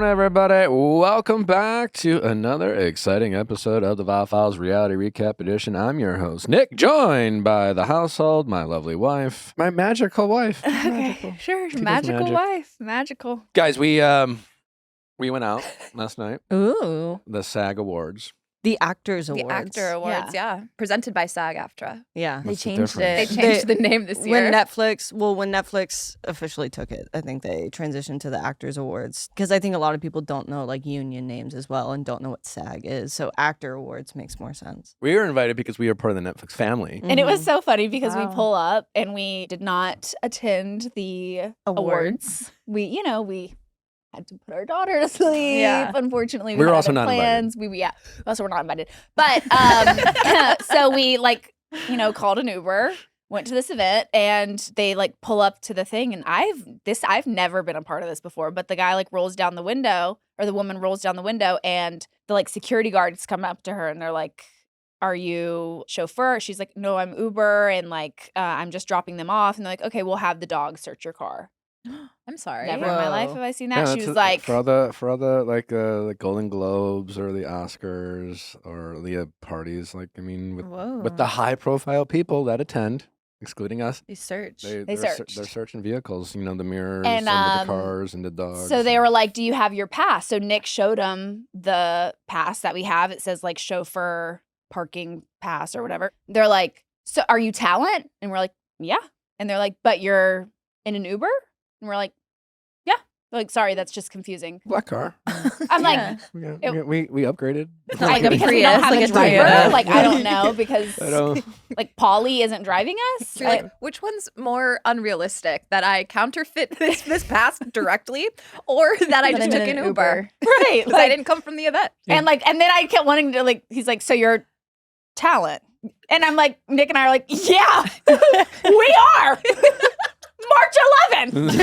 on, everybody? Welcome back to another exciting episode of the Viall Files Reality Recap Edition. I'm your host, Nick, joined by the household, my lovely wife, my magical wife. Okay, Magical. sure. She does Magical magic. wife. Magical. Guys, we went out last night, Ooh. the SAG Awards. The Actors Awards. The Actor Awards, yeah. Presented by SAG-AFTRA. Yeah. What's the They changed difference? it. They changed the name this year. When Netflix officially took it, I think they transitioned to the Actors Awards. Because I think a lot of people don't know like union names as well and don't know what SAG is. So Actor Awards makes more sense. We were invited because we are part of the Netflix family. And it was so funny because Wow. we pull up and we did not attend the awards. We had to put our daughter to sleep. Yeah. Unfortunately, We were had also other not plans. We also were not invited. But so we called an Uber, went to this event, and they pull up to the thing. And I've never been a part of this before. But the guy rolls down the window, or the woman rolls down the window, and the security guards come up to her and they're like, "Are you chauffeur?" She's like, "No, I'm Uber, and I'm just dropping them off." And they're like, "Okay, we'll have the dog search your car." I'm sorry. Never in my life Whoa. have I seen that. Yeah, She was that's like, for all the Golden Globes or the Oscars or the parties. With the high profile people that attend, excluding us. They search. They they're searched. searching vehicles, the mirrors And, and the cars and the dogs. so they were like, "Do you have your pass?" So Nick showed them the pass that we have. It says chauffeur parking pass or whatever. They're like, "So are you talent?" And we're like, "Yeah." And they're like, "But you're in an Uber?" And we're like, "Yeah." They're like, "Sorry, that's just confusing." black car. I'm like, Yeah. we upgraded. because Like a we don't Prius, have like a a driver. Toyota. I don't know because I don't. Polly isn't driving us. So you're like, which one's more unrealistic? That I counterfeit this pass directly, or that I That just I'm took in an an Uber? Right? Because I didn't come from the event. And then I kept wanting to he's like, "So you're talent?" And I'm like, Nick and I are like, "Yeah, we are." March 11th.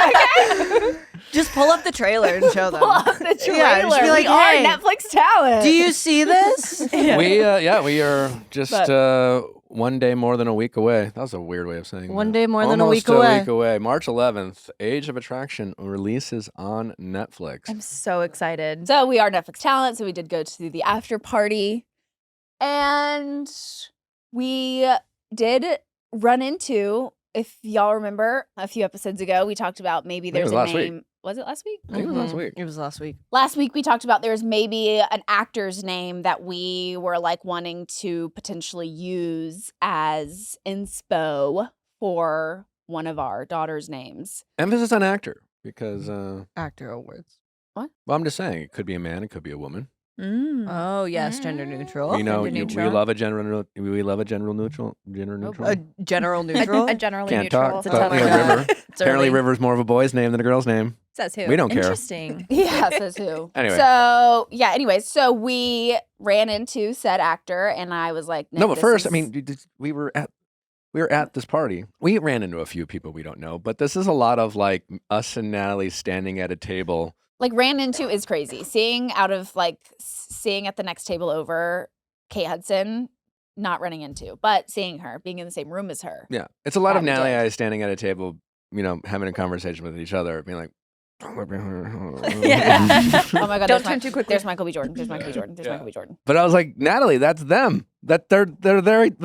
Okay? Just pull up the trailer and show them. Pull up the trailer. Yeah, just be like, we are "Hey, Netflix talent. Do you see this? We are just one day more than a week away. That was a weird way of saying One that. day more than a Almost week away. a week away. March 11th, Age of Attraction releases on Netflix. I'm so excited. So we are Netflix talent. So we did go to the after party. And we did run into, if y'all remember, a few episodes ago, we talked about maybe think it there's was a last week. name. Was it last week? I think it was last week. It was last week. Last week, we talked about there's maybe an actor's name that we were wanting to potentially use as inspo for one of our daughter's names. Emphasis on actor because, Actor Awards. well, I'm just saying, it could be a man, it could be a woman. Oh, yes, gender neutral. We know gender we neutral. love a general neutral. A general neutral. A generally Can't neutral. talk. It's a but, tough yeah, one. River. It's Apparently, early. River's more of a boy's name than a girl's name. Says who? We don't care. Interesting. Yeah, says who. Anyway. So, yeah, anyways, so we ran into said actor, and I was like, No, but this first, is- we were at this party. We ran into a few people we don't know, but this is a lot of us and Natalie standing at a table. ran into is crazy. Seeing at the next table over Kate Hudson, not running into, but seeing her, being in the same room as her. Yeah, it's a lot of That we Natalie did. and I standing at a table, having a conversation with each other, being like, Yeah. Oh my God! Don't turn too quickly. There's Michael B. Jordan. There's Michael B. Jordan. There's Yeah. Michael B. Jordan. But I was like, Natalie, that's them. That they're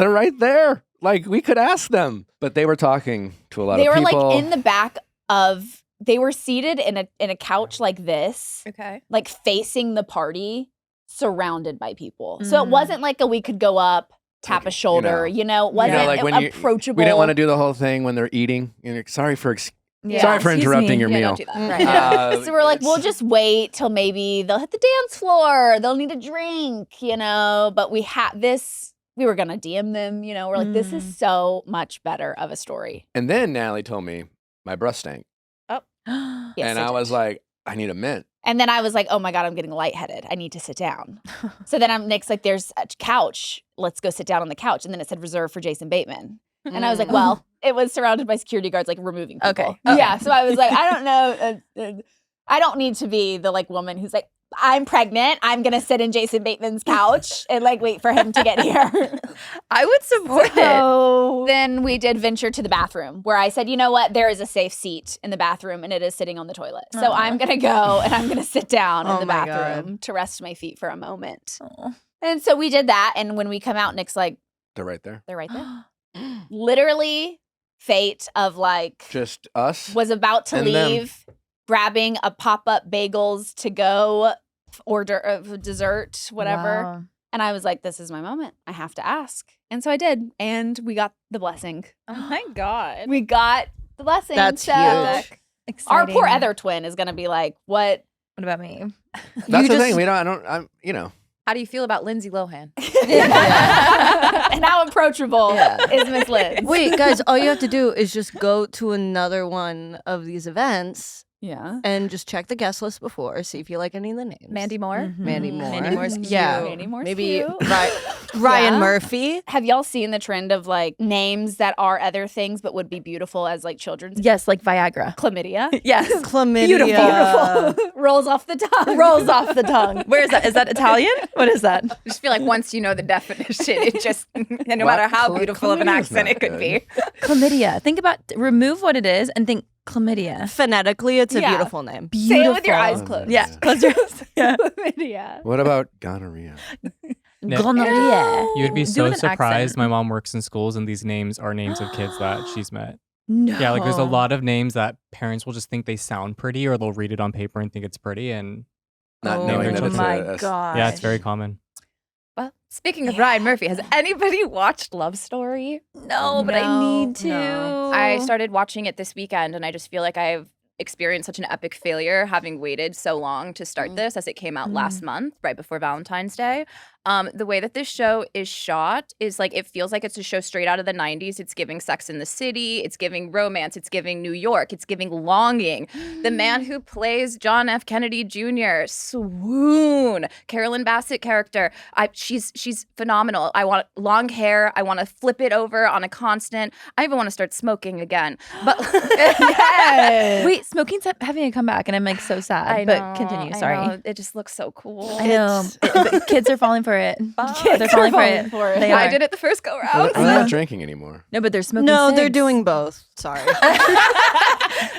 right there. We could ask them, but they were talking to a lot They of were people. in the back of. They were seated in a couch like this, Okay. facing the party, surrounded by people. So it wasn't we could go up, tap a shoulder. It wasn't when approachable. we didn't want to do the whole thing when they're eating. Sorry for Yeah. sorry for Excuse interrupting me. your Yeah, meal. don't do that. Right. So we're like, we'll it's- just wait till maybe they'll hit the dance floor. They'll need a drink, But we had this. We were gonna DM them. We're like, this is so much better of a story. And then Natalie told me my breath stank, Yes, and it I did. was like, I need a mint. And then I was like, oh my God, I'm getting lightheaded. I need to sit down. So then Nick's like, there's a couch. Let's go sit down on the couch. And then it said reserved for Jason Bateman. And I was like, well, it was surrounded by security guards, removing people. Okay. Yeah. So I was like, I don't know. I don't need to be the woman who's like, I'm pregnant. I'm going to sit in Jason Bateman's couch and like wait for him to get here. I would support it. So then we did venture to the bathroom where I said, you know what? There is a safe seat in the bathroom and it is sitting on the toilet. So I'm going to go and I'm going to sit down in the bathroom to rest my feet for a moment. And so we did that. And when we come out, Nick's like, They're right there. they're right there. Literally fate of like Just us. was about to and them. leave, grabbing a pop-up bagels to go order dessert, whatever. Wow. And I was like, this is my moment. I have to ask. And so I did. And we got the blessing. Oh my God. We got the blessing. That's so huge. our poor Exciting. other twin is going to be like, what? What about me? That's the thing. I'm, How do you feel about Lindsay Lohan? And how approachable is Miss Liz? Wait, guys, all you have to do is just go to another one of these events Yeah. and just check the guest list before, see if you like any of the names. Mandy Moore? Mandy Moore. Mandy Moore's cute. Yeah. Mandy Moore's Maybe cute. Ryan Yeah. Murphy. Have y'all seen the trend of like names that are other things but would be beautiful as like children's? Yes, like Viagra. Chlamydia. Yes. Chlamydia. Beautiful. Rolls off the tongue. Rolls off the tongue. Where is that? Is that Italian? What is that? I just feel like once you know the definition, it just, no matter how beautiful of an Chlamydia's accent not it could good. be. Chlamydia. Think about, remove what it is and think chlamydia. Phonetically, it's a Yeah. beautiful name. Say it with your eyes Oh, closed. Yeah. yeah. Close your eyes. Yeah. Chlamydia. What about gonorrhea? Nick, Gonorrhea. you would be Do so an surprised. accent. My mom works in schools, and these names are names of kids that she's met. No. Yeah, like there's a lot of names that parents will just think they sound pretty, or they'll read it on paper and think it's pretty, and Not Oh knowing that it's my a God. yeah, it's very common. Well, speaking of Ryan Murphy, has anybody watched Love Story? No, but I need to. no. I started watching it this weekend, and I just feel like I've experienced such an epic failure having waited so long to start this, as it came out last month, right before Valentine's Day. The way that this show is shot is like, it feels like it's a show straight out of the 90s. It's giving Sex in the City. It's giving romance. It's giving New York. It's giving longing. The man who plays John F. Kennedy Jr., swoon. Carolyn Bassett character. She's phenomenal. I want long hair. I want to flip it over on a constant. I even want to start smoking again. But Wait, smoking's having a comeback, and I'm like so sad. I but know, continue. I Sorry. know. It just looks so cool. I know. But kids are falling for it. Kids They're falling are for it. falling for it. They I are. did it the first go Well, round. I'm not drinking anymore. No, but they're smoking. No, they're cigs. doing both. Sorry.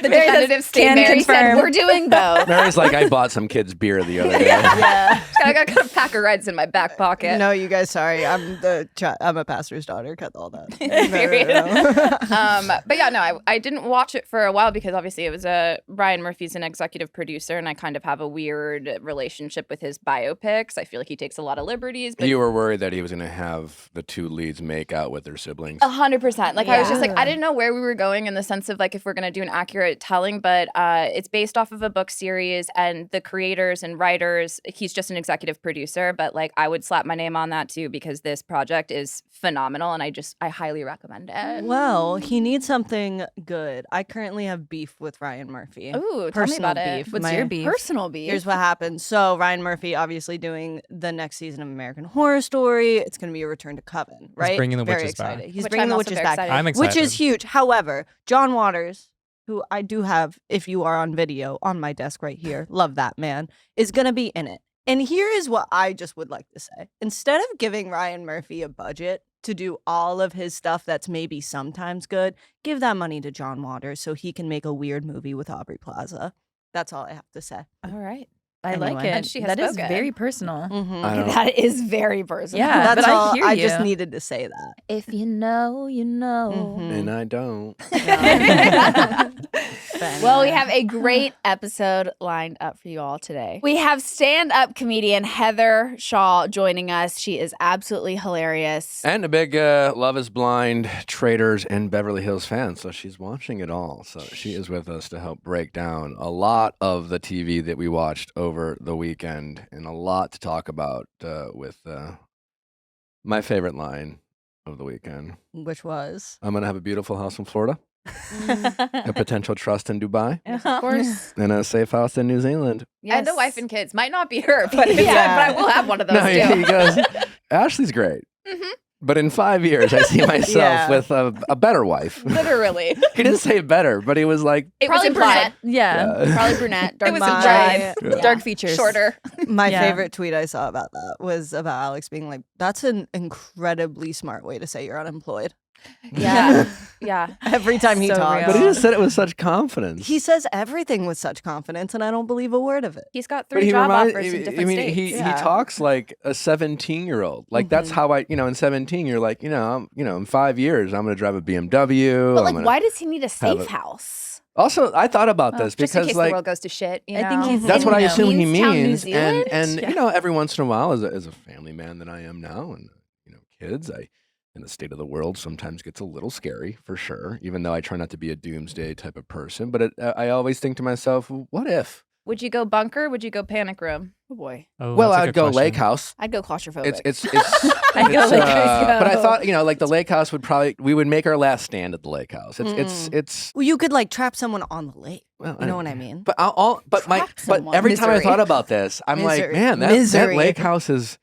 The definitive can statement. Mary said confirm. we're doing both. Mary's like, I bought some kid's beer the other day. yeah. I got a pack of Reds in my back pocket. No, you guys, sorry. I'm a pastor's daughter. Cut all that. Period. No. But yeah, no, I didn't watch it for a while because obviously it was Ryan Murphy's an executive producer, and I kind of have a weird relationship with his biopics. I feel like he takes a lot of liberties. But You were worried that he was going to have the two leads make out with their siblings. 100%. Like I was just like, Yeah. I didn't know where we were going in the sense of like if we're gonna do an accurate telling, but it's based off of a book series, and the creators and writers, he's just an executive producer, but like I would slap my name on that too because this project is phenomenal, and I highly recommend it. Well, he needs something good. I currently have beef with Ryan Murphy. Ooh, tell me Personal about it. beef. What's My- your beef? Personal beef. Here's what happened. So Ryan Murphy obviously doing the next season of American Horror Story. It's going to be a return to Coven, right? bringing the Very witches back. excited. He's Which bringing I'm the also witches very back, excited. I'm excited. which is huge. However, John Waters, who I do have, if you are on video, on my desk right here, love that man, is going to be in it. And here is what I just would like to say. Instead of giving Ryan Murphy a budget to do all of his stuff that's maybe sometimes good, give that money to John Waters so he can make a weird movie with Aubrey Plaza. That's all I have to say. All right. I like Anyway. it. And she has That is spoken. very personal. Mhm. I don't- That is very personal. Yeah, That's but I all. hear I just you. needed to say that. If you know, you know. Mhm. And I don't. Well, we have a great episode lined up for you all today. We have stand-up comedian Heather Shaw joining us. She is absolutely hilarious. And a big Love is Blind, Traitors, and Beverly Hills fan. So she's watching it all. So she is with us to help break down a lot of the TV that we watched over the weekend, and a lot to talk about with my favorite line of the weekend. Which was? I'm going to have a beautiful house in Florida, a potential trust in Dubai, Of course. and a safe house in New Zealand. And a wife and kids. Might not be her, but, Yeah. but I will have one of those No, too. he goes, Ashley's great. But in 5 years, I see myself Yeah. with a better wife. Literally. He didn't say better, but he was like, It Probably was implied. brunette. Yeah. Probably brunette. Dark was My- implied. Yeah. Dark features. Shorter. My Yeah. favorite tweet I saw about that was about Alex being like, "That's an incredibly smart way to say you're unemployed." Yeah. Yeah. Every time he So talks, but he real. just said it with such confidence. he says everything with such confidence, and I don't believe a word of it. He's got But 3 he job reminds, offers in I different mean, states. he Yeah. talks like a 17-year-old. Like that's Mhm. how in 17, you're like, in 5 years, I'm going to drive a BMW. But I'm like, gonna- why does he need a safe a- house? Also, I thought about this Just in because case like the world goes to shit. You I know? think he's that's what I assume he Queenstown, New means. And Zealand? every once in a while, as a family man that I am now, and kids, in the state of the world sometimes gets a little scary for sure. Even though I try not to be a doomsday type of person, but I always think to myself, what if? Would you go bunker? Would you go panic room? Oh boy, Oh, Well, that's a I'd good go question. lake house. I'd go claustrophobic. It's I'd go lake house. but I thought like the lake house we would make our last stand at the lake house. It's Well, you could like trap someone on the lake. well, You know what I mean? But Trap someone. every time I Misery. thought about this, I'm like, Misery. man, that Misery. lake house it's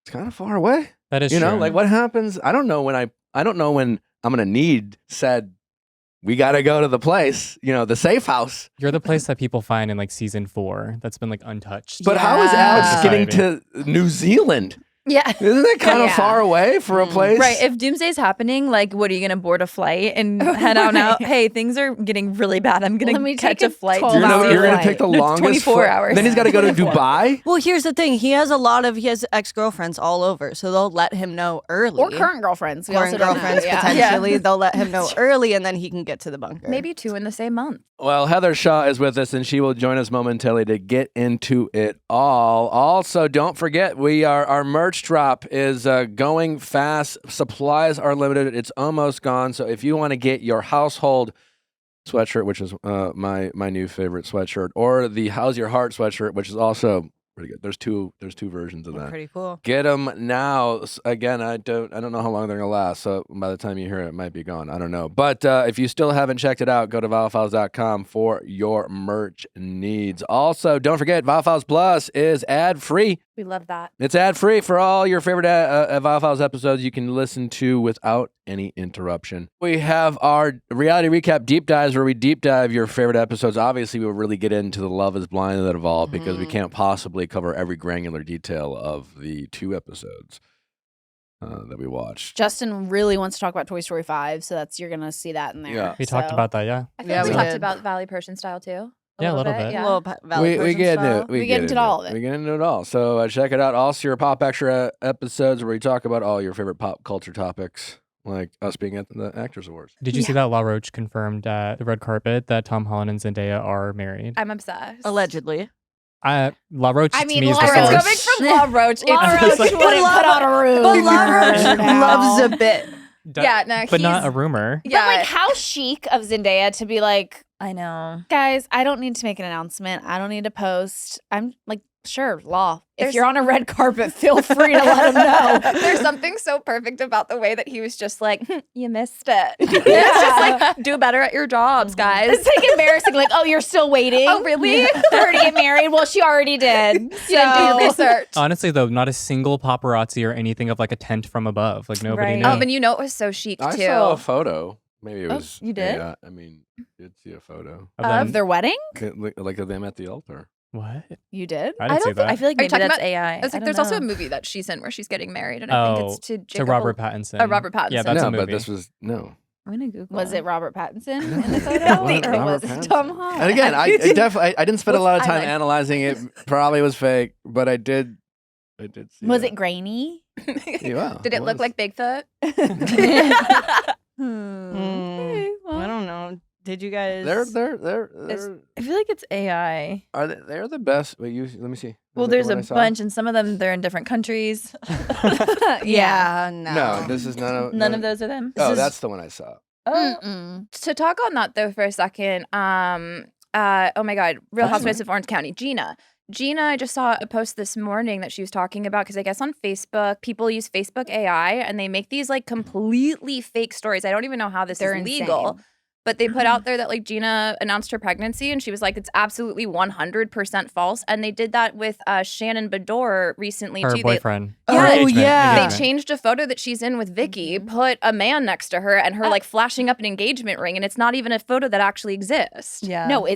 kind of far away. That is You know, true. like what happens? I don't know when I'm gonna need said. We got to go to the place, the safe house. You're the place that people find in like season 4 that's been like untouched. But how is Alex Yeah. getting to New Zealand? Yeah. Isn't that kind of Yeah. far away for a place? Right. If doomsday's happening, like, what are you gonna board a flight and head out now? Hey, things are getting really bad. I'm Let gonna me catch take a a flight. 12 to you're hour New gonna Zealand. take the flight. longest 24 flight. hours. Then he's got to go to Dubai. Well, here's the thing. He has ex-girlfriends all over, so they'll let him know early. or current girlfriends. We Current also don't know. girlfriends, Yeah. potentially. They'll let him know early, and then he can get to the bunker. Maybe 2 in the same month. Well, Heather Shaw is with us, and she will join us momentarily to get into it all. Also, don't forget, our merch drop is going fast. Supplies are limited. It's almost gone. So if you want to get your household sweatshirt, which is my new favorite sweatshirt, or the How's Your Heart sweatshirt, which is also pretty good. There's two versions of that. Pretty cool. Get them now. Again, I don't know how long they're gonna last. So by the time you hear it might be gone. I don't know. But if you still haven't checked it out, go to viallfiles.com for your merch needs. Also, don't forget, Viall Files Plus is ad free. We love that. It's ad free for all your favorite Viall Files episodes you can listen to without any interruption. We have our reality recap deep dives where we deep dive your favorite episodes. Obviously, we'll really get into the Love is Blind that evolved because we can't possibly cover every granular detail of the 2 episodes that we watched. Justin really wants to talk about Toy Story 5, so you're gonna see that in there. Yeah. we talked So- about that, yeah. I feel Yeah, like we we talked did. about Valley Persian style too. Yeah, a little bit. Yeah. Little Valley We Persian get style. into it. We get into all of it. We get into it all. So check it out. Also, your Pop Extra episodes where we talk about all your favorite pop culture topics, like us being at the Actors Awards. Did you see that RHOBH confirmed at the red carpet that Tom Holland and Zendaya are married? I'm obsessed. Allegedly. RHOBH I to mean, me is the Laura, source. it's Coming from Law Roach. Laura It's Roach like- wouldn't put on a room. But Laura now. loves a bit. Yeah, no, but not he's- a rumor. But Yeah. like, how chic of Zendaya to be like, I know. guys, I don't need to make an announcement. I don't need to post. I'm like, sure, Law. If There's- you're on a red carpet, feel free to let him know. There's something so perfect about the way that he was just like, you missed it. It's just like, do better at your jobs, guys. It's like embarrassing. Like, oh, you're still waiting. Oh, really? For her to get married? Well, she already did. You didn't do your So- research. Honestly, though, not a single paparazzi or anything of like a tent from above. Like nobody Right. knew. Oh, but you know it was so chic I too. saw a photo. Maybe it Oh, was. you did? Yeah, I mean, did see a photo. of Of them. their wedding? Like of them at the altar. What? You did? I didn't see that. I feel like Are you maybe talking that's about- AI. I was like, don't there's also a know. movie that she's in where she's getting married, and I think it's to to Jacob Robert Pattinson. Robert Pattinson. Yeah, that's no, a movie. but this was no. I'm gonna Google. Was it Robert Pattinson in the No, photo? it wasn't or was Robert it Pattinson. Tom Holland? And again, I definitely I didn't spend a lot of time What's analyzing it. Probably was fake, but I did see. Was that. it grainy? Yeah, wow, Did it look was. like Bigfoot? I don't know. Did you guys? They're I feel like it's AI. they're the best. Wait, let me see. Well, Is that the there's a one I saw? bunch, and some of them they're in different countries. Yeah, no. No, this is None of those are them. Oh, This is- that's the one I saw. Oh, Mm-mm. To talk on that though for a second, oh my God, Real That's Housewives of Orange County, Gina, I just saw a post this morning that she was talking about because I guess on Facebook, people use Facebook AI and they make these like completely fake stories. I don't even know how this They're is legal. insane. But they put out there that like Gina announced her pregnancy, and she was like, it's absolutely 100% false. And they did that with Shannon Bedore recently Her too. boyfriend. Yeah. Or Oh, engagement, yeah. They engagement. changed a photo that she's in with Vicky, put a man next to her, and her like flashing up an engagement ring, and it's not even a photo that actually exists. Yeah. No,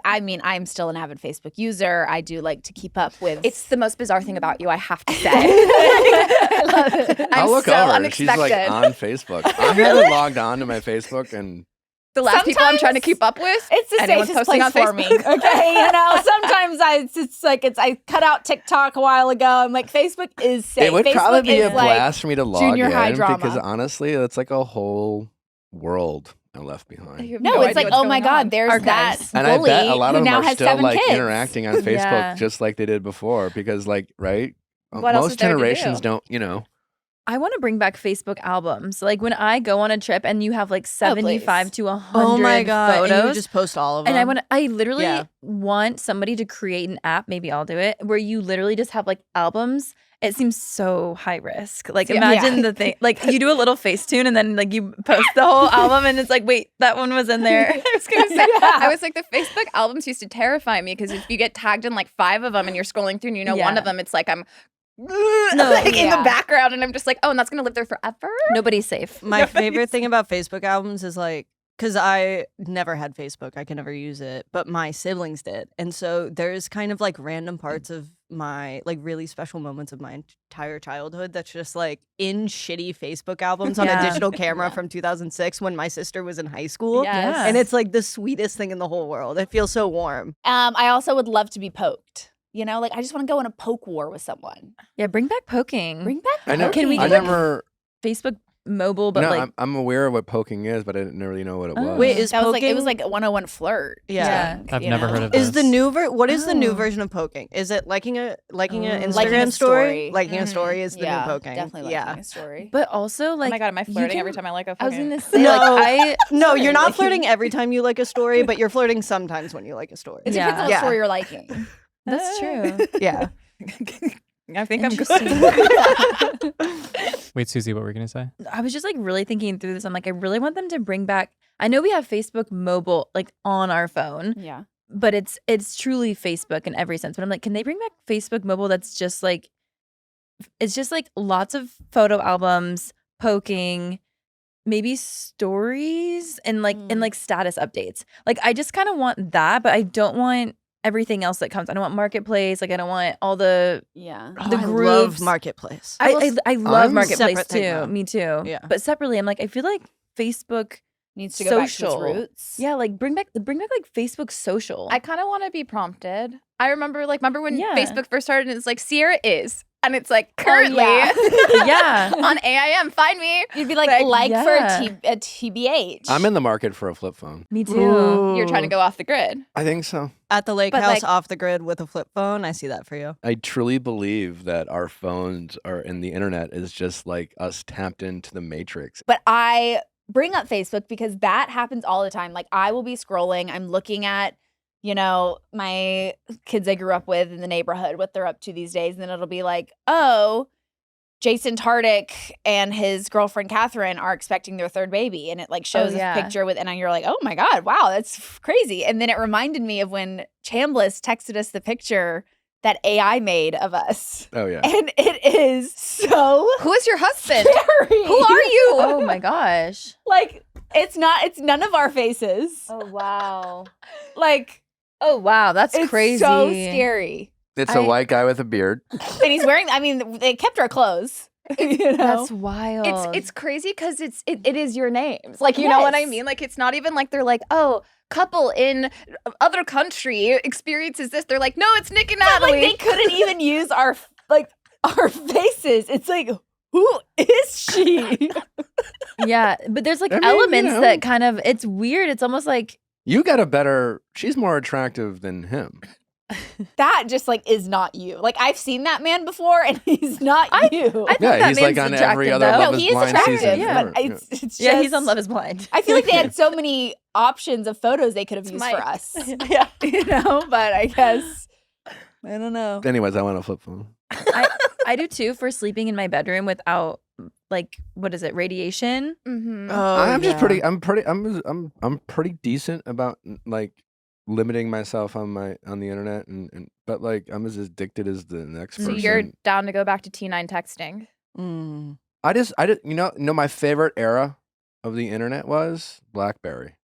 I mean, I'm still an avid Facebook user. I do like to keep up with. It's the most bizarre thing about you, I have to say. I love it. I'm I'll look so over. unexpected. She's like on Facebook. I haven't logged on to my Facebook and The last people I'm trying to Sometimes keep up with. It's the Anyone's safest posting place on for me. Facebook. Okay, sometimes I cut out TikTok a while ago. I'm like, Facebook is safe. it would Facebook probably be a is like blast for me to log junior in high drama. because honestly, that's like a whole world I left behind. You have No, it's idea like, what's oh my going God, on. there's Archives. that And I bully bet a lot who of them now are has still 7 like kids. interacting on Facebook Yeah. just like they did before because like, right? What else Most is there to generations do? don't, you know. I want to bring back Facebook albums. Like when I go on a trip and you have like 75 to 100 Oh my God. photos. And you just post all of them. And I literally Yeah. want somebody to create an app, maybe I'll do it, where you literally just have like albums. It seems so high risk. Like imagine the thing, like you do a little Facetune and then like you post the whole album and it's like, wait, that one was in there. I was gonna say, I was like, the Facebook albums used to terrify me because if you get tagged in like 5 of them and you're scrolling through and you know one Yeah. of them, it's like I'm like in the background and I'm just like, oh, and that's gonna live there forever. Nobody's safe. My favorite thing about Facebook albums is like, because I never had Facebook, I can never use it, but my siblings did. And so there's kind of like random parts of my like really special moments of my entire childhood that's just like in shitty Facebook albums on a Yeah. digital camera from 2006 when my sister was in high school. Yes. And it's like the sweetest thing in the whole world. It feels so warm. I also would love to be poked. You know, like I just want to go in a poke war with someone. Yeah, bring back poking. Bring back I never, Can we I get, like, never, Facebook mobile, but no, like I'm aware of what poking is, but I didn't really know what it Oh. was. Wait, is that was like it was poking- like a 101 flirt. Yeah. I've you never know? heard of Is the this. new what is the new Oh. version of poking? Is it liking a Instagram Liking a story? story. Liking a story is the Yeah, new poking. definitely yeah. liking a story. but also like oh my god, am I you flirting can- every time I like a I was fucking gonna say No. like No, you're not Like- flirting every time you like a story, but you're flirting sometimes when you like a story. It Yeah. depends on what Yeah. story you're liking. That's true. Yeah. I think I'm Interesting. Wait, Susie, what were you gonna say? I was just like really thinking through this. I'm like, I really want them to bring back. I know we have Facebook mobile like on our phone, Yeah. but it's truly Facebook in every sense. But I'm like, can they bring back Facebook mobile that's just like it's just like lots of photo albums, poking, maybe stories and like status updates. Like I just kind of want that, but I don't want everything else that comes. I don't want marketplace. Like I don't want all the Yeah. the I love groups. Marketplace. I love I'm marketplace separate thing, too. though. Me too. Yeah. But separately, I'm like, I feel like Facebook Needs to go back to its social. roots. Yeah, like bring back like Facebook social. I kind of want to be prompted. I remember when Yeah. Facebook first started and it's like Sierra is, and it's like currently yeah. yeah. on AIM, find me. You'd be like yeah. for a TBH. I'm in the market for a flip phone. Me too. You're trying to go off the grid. I think so. At the lake But, house like- off the grid with a flip phone. I see that for you. I truly believe that our phones are and the internet is just like us tapped into the matrix. But I bring up Facebook because that happens all the time. Like I will be scrolling, I'm looking at, you know, my kids I grew up with in the neighborhood, what they're up to these days, and then it'll be like, oh, Jason Tardik and his girlfriend Kathan are expecting their 3rd baby, and it like shows yeah. a picture with, and you're like, oh my god, wow, that's crazy. And then it reminded me of when Chambliss texted us the picture that AI made of us, Oh yeah. and it is so Who is your husband? scary. Who are you? Oh my gosh. Like it's none of our faces. Oh wow. Like Oh wow, that's it's crazy. so scary. It's a I- white guy with a beard. And he's wearing, I mean, they kept our clothes. You know? That's wild. It's crazy because it is your names. Like you know what I Yes. mean? Like it's not even like they're like, oh, couple in other country experiences this. They're like, no, it's Nick and But, Natalie. like they couldn't even use our faces. It's like, who is she? yeah, but there's like I mean, you elements know. that kind of it's weird. It's almost like You got a better. She's more attractive than him. That just like is not you. Like I've seen that man before, and he's not you. I think Yeah, that he's like man's on every attractive, other though. Love no, is he is Blind attractive, season. but Yeah. it's just. yeah, he's on Love Is Blind. I feel like they had so many options of photos they could have It's used Mike. for us. yeah. You know, but I guess I don't know. Anyways, I want a flip phone. I do too for sleeping in my bedroom without like what is it, radiation? Mm-hmm. I'm just pretty. I'm pretty decent about like limiting myself on the internet, and but like I'm as addicted as the next So person. you're down to go back to T9 texting? I just you know my favorite era of the internet was BlackBerry.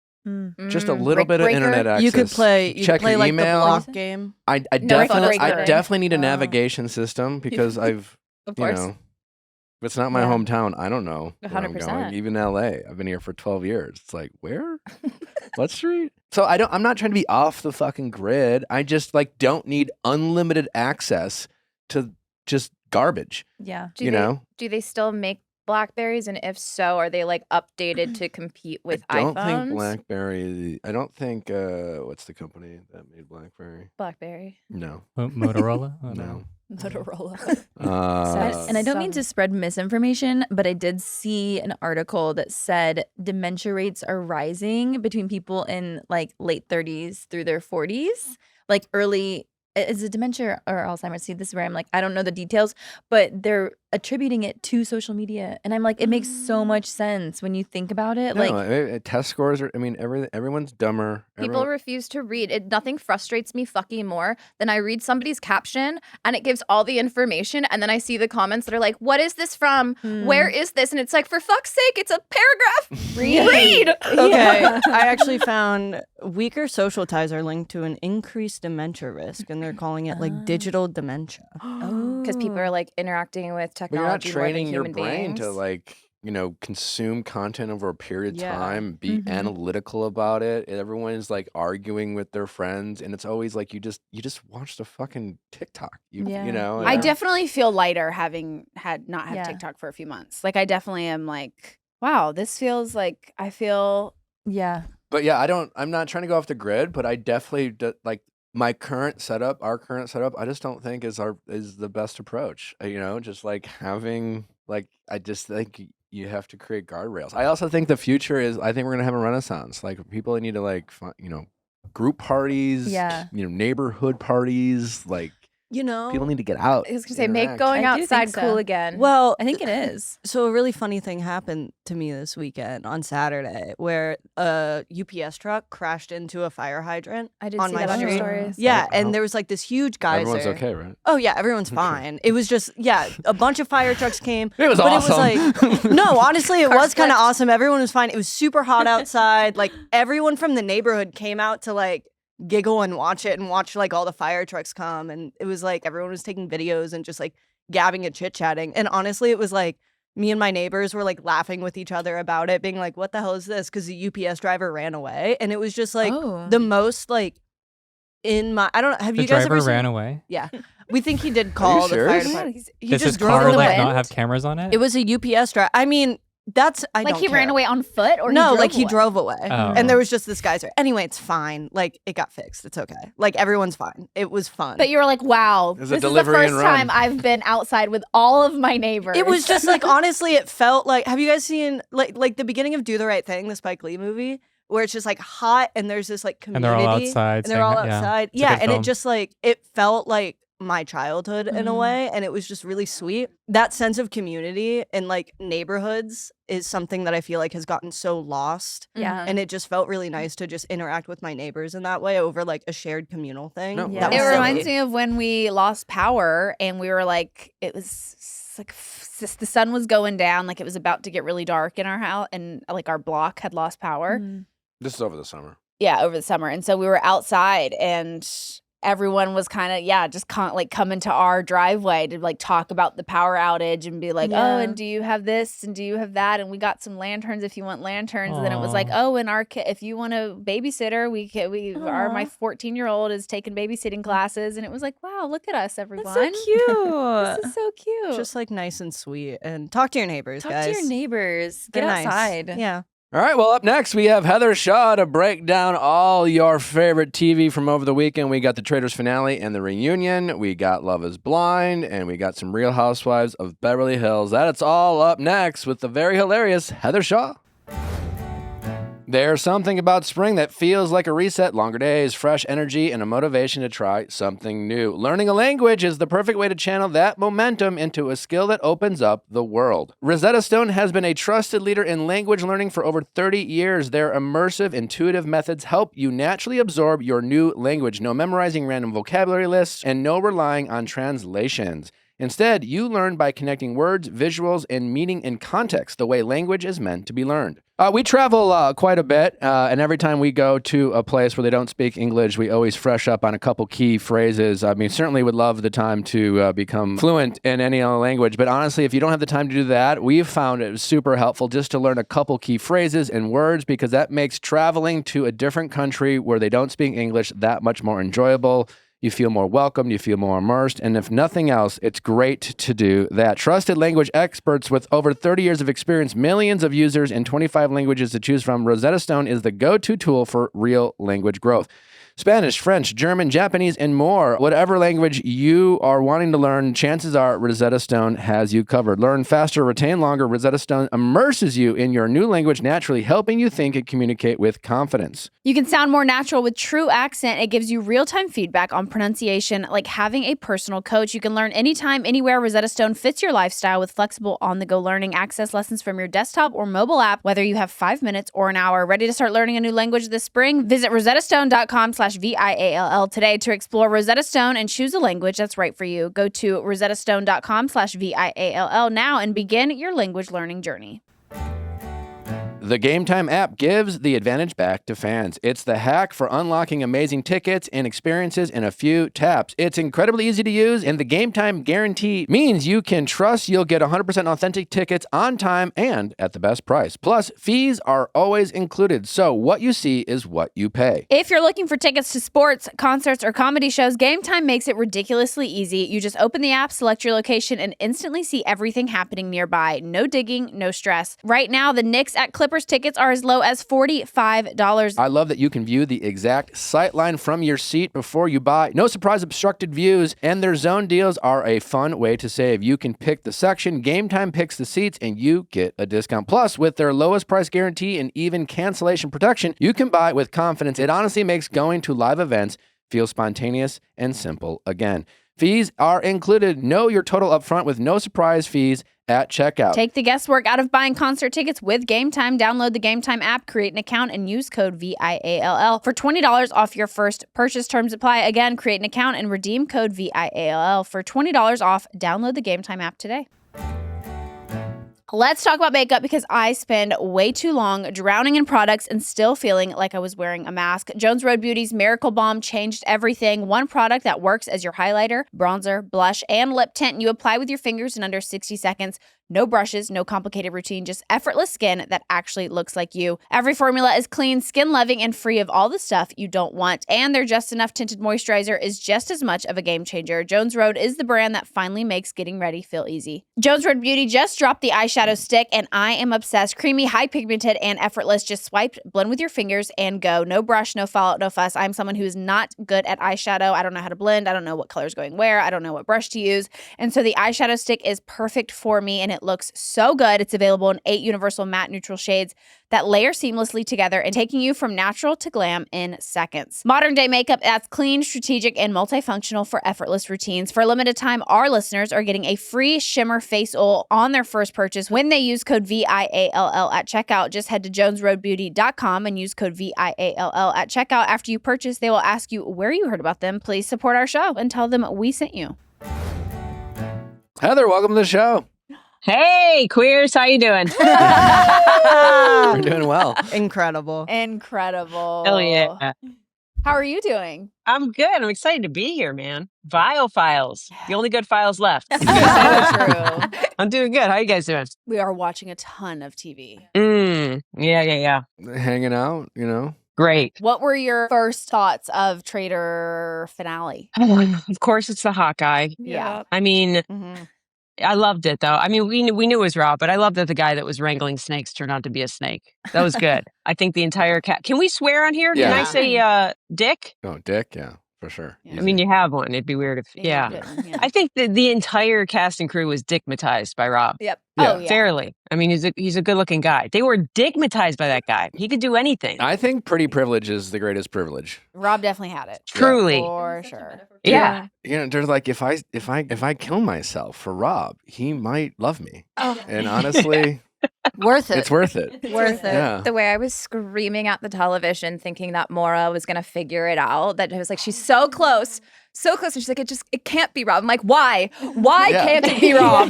Just a little bit of internet access. You could play check your like email. the block game. I No phone definitely breaker. need a navigation system because I've Of you course. know if it's not my Yeah. hometown, I don't know where I'm 100%. going. Even LA, I've been here for 12 years. It's like where? What street? So I'm not trying to be off the fucking grid. I just like don't need unlimited access to just garbage. Yeah. Do they still make Blackberries? And if so, are they like updated to compete with I don't iPhones? think BlackBerry. I don't think what's the company that made BlackBerry? BlackBerry. No, Motorola? Oh, no. Motorola. And I don't mean to spread misinformation, but I did see an article that said dementia rates are rising between people in like late 30s through their 40s, like early. Is it dementia or Alzheimer's? See, this is where I'm like, I don't know the details, but they're attributing it to social media. And I'm like, it makes so much sense when you think about it. No, test scores are. I mean, everyone's dumber. People refuse to read. Nothing frustrates me fucking more than I read somebody's caption and it gives all the information, and then I see the comments that are like, "What is this from? Where is this?" And it's like, for fuck's sake, it's a paragraph. Read. Okay, I actually found weaker social ties are linked to an increased dementia risk, and they're calling it like digital dementia. Because people are like interacting with But you're not technology training more your than brain human to beings. like consume content over a period of Yeah. time, be analytical about it. Everyone's like arguing with their friends, and it's always like you just watched a fucking TikTok. You know. I and- definitely feel lighter having not had Yeah. TikTok for a few months. Like I definitely am like, wow, this feels like I feel Yeah. But yeah, I'm not trying to go off the grid, but I definitely like our current setup. I just don't think is the best approach. Just like having like I just think you have to create guardrails. I also think the future is I think we're gonna have a renaissance. Like people need to like group parties, Yeah. neighborhood parties. Like people need to get out. I was gonna say, make interact. going I do think outside so. cool again. Well, I think it is. So a really funny thing happened to me this weekend on Saturday where a UPS truck crashed into a fire hydrant. I did on see my that on your street. stories. Yeah, How- and there was like this huge geyser. Everyone's okay, right? Oh yeah, everyone's fine. It was just a bunch of fire trucks came. It was but awesome. it was like no, honestly, it Car was kind of flipped. awesome. Everyone was fine. It was super hot outside. Like everyone from the neighborhood came out to like giggle and watch it and watch like all the fire trucks come, and it was like everyone was taking videos and just like gabbing and chit-chatting. And honestly, it was like me and my neighbors were like laughing with each other about it, being like, what the hell is this? Because the UPS driver ran away. And it was just like the most like I don't know, have The you guys driver ever seen? ran away. Yeah. We think he did call the fire serious? department. He Does just his drove car in the like wind. not have cameras on it? It was a UPS driver. I mean, I like don't he ran care. away on foot or No, he drove like he away? drove away. Oh. And there was just this geyser. Anyway, it's fine. Like it got fixed. It's okay. Like everyone's fine. It was fun. But you were like, wow, It was this a is the delivery first and run. time I've been outside with all of my neighbors. it was just like honestly, it felt like have you guys seen like the beginning of Do the Right Thing, the Spike Lee movie, where it's just like hot and there's this like and community they're all outside. and they're all saying- outside. It's a Yeah, good and film. it just like it felt like my childhood in a way, and it was just really sweet. That sense of community in like neighborhoods is something that I feel like has gotten so lost. Yeah. And it just felt really nice to just interact with my neighbors in that way over like a shared communal thing. No, That It was reminds silly. me of when we lost power and we were like, it was like the sun was going down, like it was about to get really dark in our house, and like our block had lost power. This is over the summer. Yeah, over the summer. And so we were outside and everyone was kind of, just like coming to our driveway to like talk about the power outage and be like, Yeah. oh, and do you have this and do you have that? And we got some lanterns if you want lanterns. And then it was like, Aw. oh, and our kid, if you want a babysitter, my 14-year-old is taking babysitting classes. And it was like, wow, look at us, everyone. That's so cute. This is so cute. Just like nice and sweet. And talk to your neighbors, Talk guys. to your neighbors. They're Get nice. outside. Yeah. All right, well, up next, we have Heather Shaw to break down all your favorite TV from over the weekend. We got the Traitors Finale and the Reunion. We got Love is Blind, and we got some Real Housewives of Beverly Hills. That's all up next with the very hilarious Heather Shaw. There's something about spring that feels like a reset, longer days, fresh energy, and a motivation to try something new. Learning a language is the perfect way to channel that momentum into a skill that opens up the world. Rosetta Stone has been a trusted leader in language learning for over 30 years. Their immersive, intuitive methods help you naturally absorb your new language. No memorizing random vocabulary lists and no relying on translations. Instead, you learn by connecting words, visuals, and meaning in context, the way language is meant to be learned. We travel quite a bit, and every time we go to a place where they don't speak English, we always fresh up on a couple key phrases. I mean, certainly would love the time to become fluent in any other language, but honestly, if you don't have the time to do that, we've found it super helpful just to learn a couple key phrases and words, because that makes traveling to a different country where they don't speak English that much more enjoyable. You feel more welcomed, you feel more immersed, and if nothing else, it's great to do that. Trusted language experts with over 30 years of experience, millions of users, and 25 languages to choose from, Rosetta Stone is the go-to tool for real language growth. Spanish, French, German, Japanese, and more. Whatever language you are wanting to learn, chances are Rosetta Stone has you covered. Learn faster, retain longer. Rosetta Stone immerses you in your new language naturally, helping you think and communicate with confidence. You can sound more natural with True Accent. It gives you real-time feedback on pronunciation, like having a personal coach. You can learn anytime, anywhere. Rosetta Stone fits your lifestyle with flexible on-the-go learning. Access lessons from your desktop or mobile app, whether you have 5 minutes or an hour. Ready to start learning a new language this spring? Visit rosettastone.com/VIALL today to explore Rosetta Stone and choose a language that's right for you. Go to rosettastone.com/VIALL now and begin your language learning journey. The Game Time app gives the advantage back to fans. It's the hack for unlocking amazing tickets and experiences in a few taps. It's incredibly easy to use, and the Game Time guarantee means you can trust you'll get 100% authentic tickets on time and at the best price. Plus, fees are always included, so what you see is what you pay. If you're looking for tickets to sports, concerts, or comedy shows, Game Time makes it ridiculously easy. You just open the app, select your location, and instantly see everything happening nearby. No digging, no stress. Right now, the Knicks at Clippers tickets are as low as $45. I love that you can view the exact sightline from your seat before you buy. No surprise obstructed views, and their zone deals are a fun way to save. You can pick the section, Game Time picks the seats, and you get a discount. Plus, with their lowest price guarantee and even cancellation protection, you can buy with confidence. It honestly makes going to live events feel spontaneous and simple again. Fees are included. Know your total upfront with no surprise fees at checkout. Take the guesswork out of buying concert tickets with Game Time. Download the Game Time app, create an account, and use code VIALL for $20 off your first purchase. Terms apply. Again, create an account and redeem code VIALL for $20 off. Download the Game Time app today. Let's talk about makeup, because I spend way too long drowning in products and still feeling like I was wearing a mask. Jones Road Beauty's Miracle Balm changed everything. One product that works as your highlighter, bronzer, blush, and lip tint. You apply with your fingers in under 60 seconds. No brushes, no complicated routine, just effortless skin that actually looks like you. Every formula is clean, skin-loving, and free of all the stuff you don't want. And their Just Enough Tinted Moisturizer is just as much of a game changer. Jones Road is the brand that finally makes getting ready feel easy. Jones Road Beauty just dropped the eyeshadow stick, and I am obsessed. Creamy, high-pigmented, and effortless. Just swipe, blend with your fingers, and go. No brush, no fallout, no fuss. I'm someone who's not good at eyeshadow. I don't know how to blend. I don't know what color's going where. I don't know what brush to use. And so the eyeshadow stick is perfect for me, and it looks so good. It's available in 8 universal matte neutral shades that layer seamlessly together and taking you from natural to glam in seconds. Modern day makeup that's clean, strategic, and multifunctional for effortless routines. For a limited time, our listeners are getting a free shimmer face oil on their first purchase when they use code VIALL at checkout. Just head to jonesroadbeauty.com and use code VIALL at checkout. After you purchase, they will ask you where you heard about them. Please support our show and tell them we sent you. Heather, welcome to the show. Hey, queers, how you doing? We're doing well. Incredible. Incredible. Hell yeah. How are you doing? I'm good. I'm excited to be here, man. Viall Files. The only good files left. So true. I'm doing good. How you guys doing? We are watching a ton of TV. Yeah. Hanging out, you know. Great. What were your first thoughts of Traitor Finale? Of course, it's the Hawkeye. Yeah. I mean, Mm-hmm. I loved it, though. I mean, we knew it was Rob, but I love that the guy that was wrangling snakes turned out to be a snake. That was good. I think the entire cat. Can we swear on here? Yeah. Can I say dick? Oh, Dick, yeah. for sure. Yeah. I mean, you have one. It'd be weird if, yeah. Yeah. I think that the entire cast and crew was digmatized by Rob. Yep. Yeah. Oh, yeah. Fairly. I mean, he's a good-looking guy. They were digmatized by that guy. He could do anything. I think pretty privilege is the greatest privilege. Rob definitely had it. Truly. For sure. Yeah. You know, they're like, if I kill myself for Rob, he might love me. Oh. And honestly, Worth it. it's worth it. Worth it. Yeah. The way I was screaming at the television, thinking that Maura was gonna figure it out, that I was like, she's so close, and she's like, it can't be Rob. I'm like, why? Why Yeah. can't it be Rob?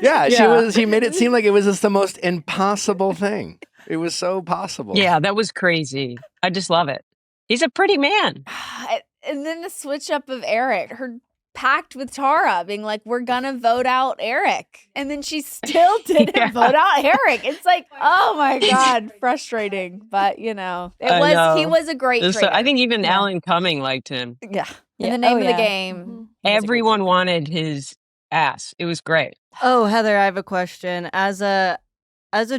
Yeah, she made it seem like it was just the most impossible thing. It was so possible. Yeah, that was crazy. I just love it. He's a pretty man. And then the switch up of Eric, her pact with Tara, being like, we're gonna vote out Eric. And then she still didn't Yeah. vote out Eric. It's like, oh my God, frustrating. But you know, he know. was a great So, traitor. I think even Yeah. Alan Cumming liked him. Yeah. Yeah. In the name Oh, of the yeah. game. Mhm. he was a great Everyone traitor. wanted his ass. It was great. Oh, Heather, I have a question. As a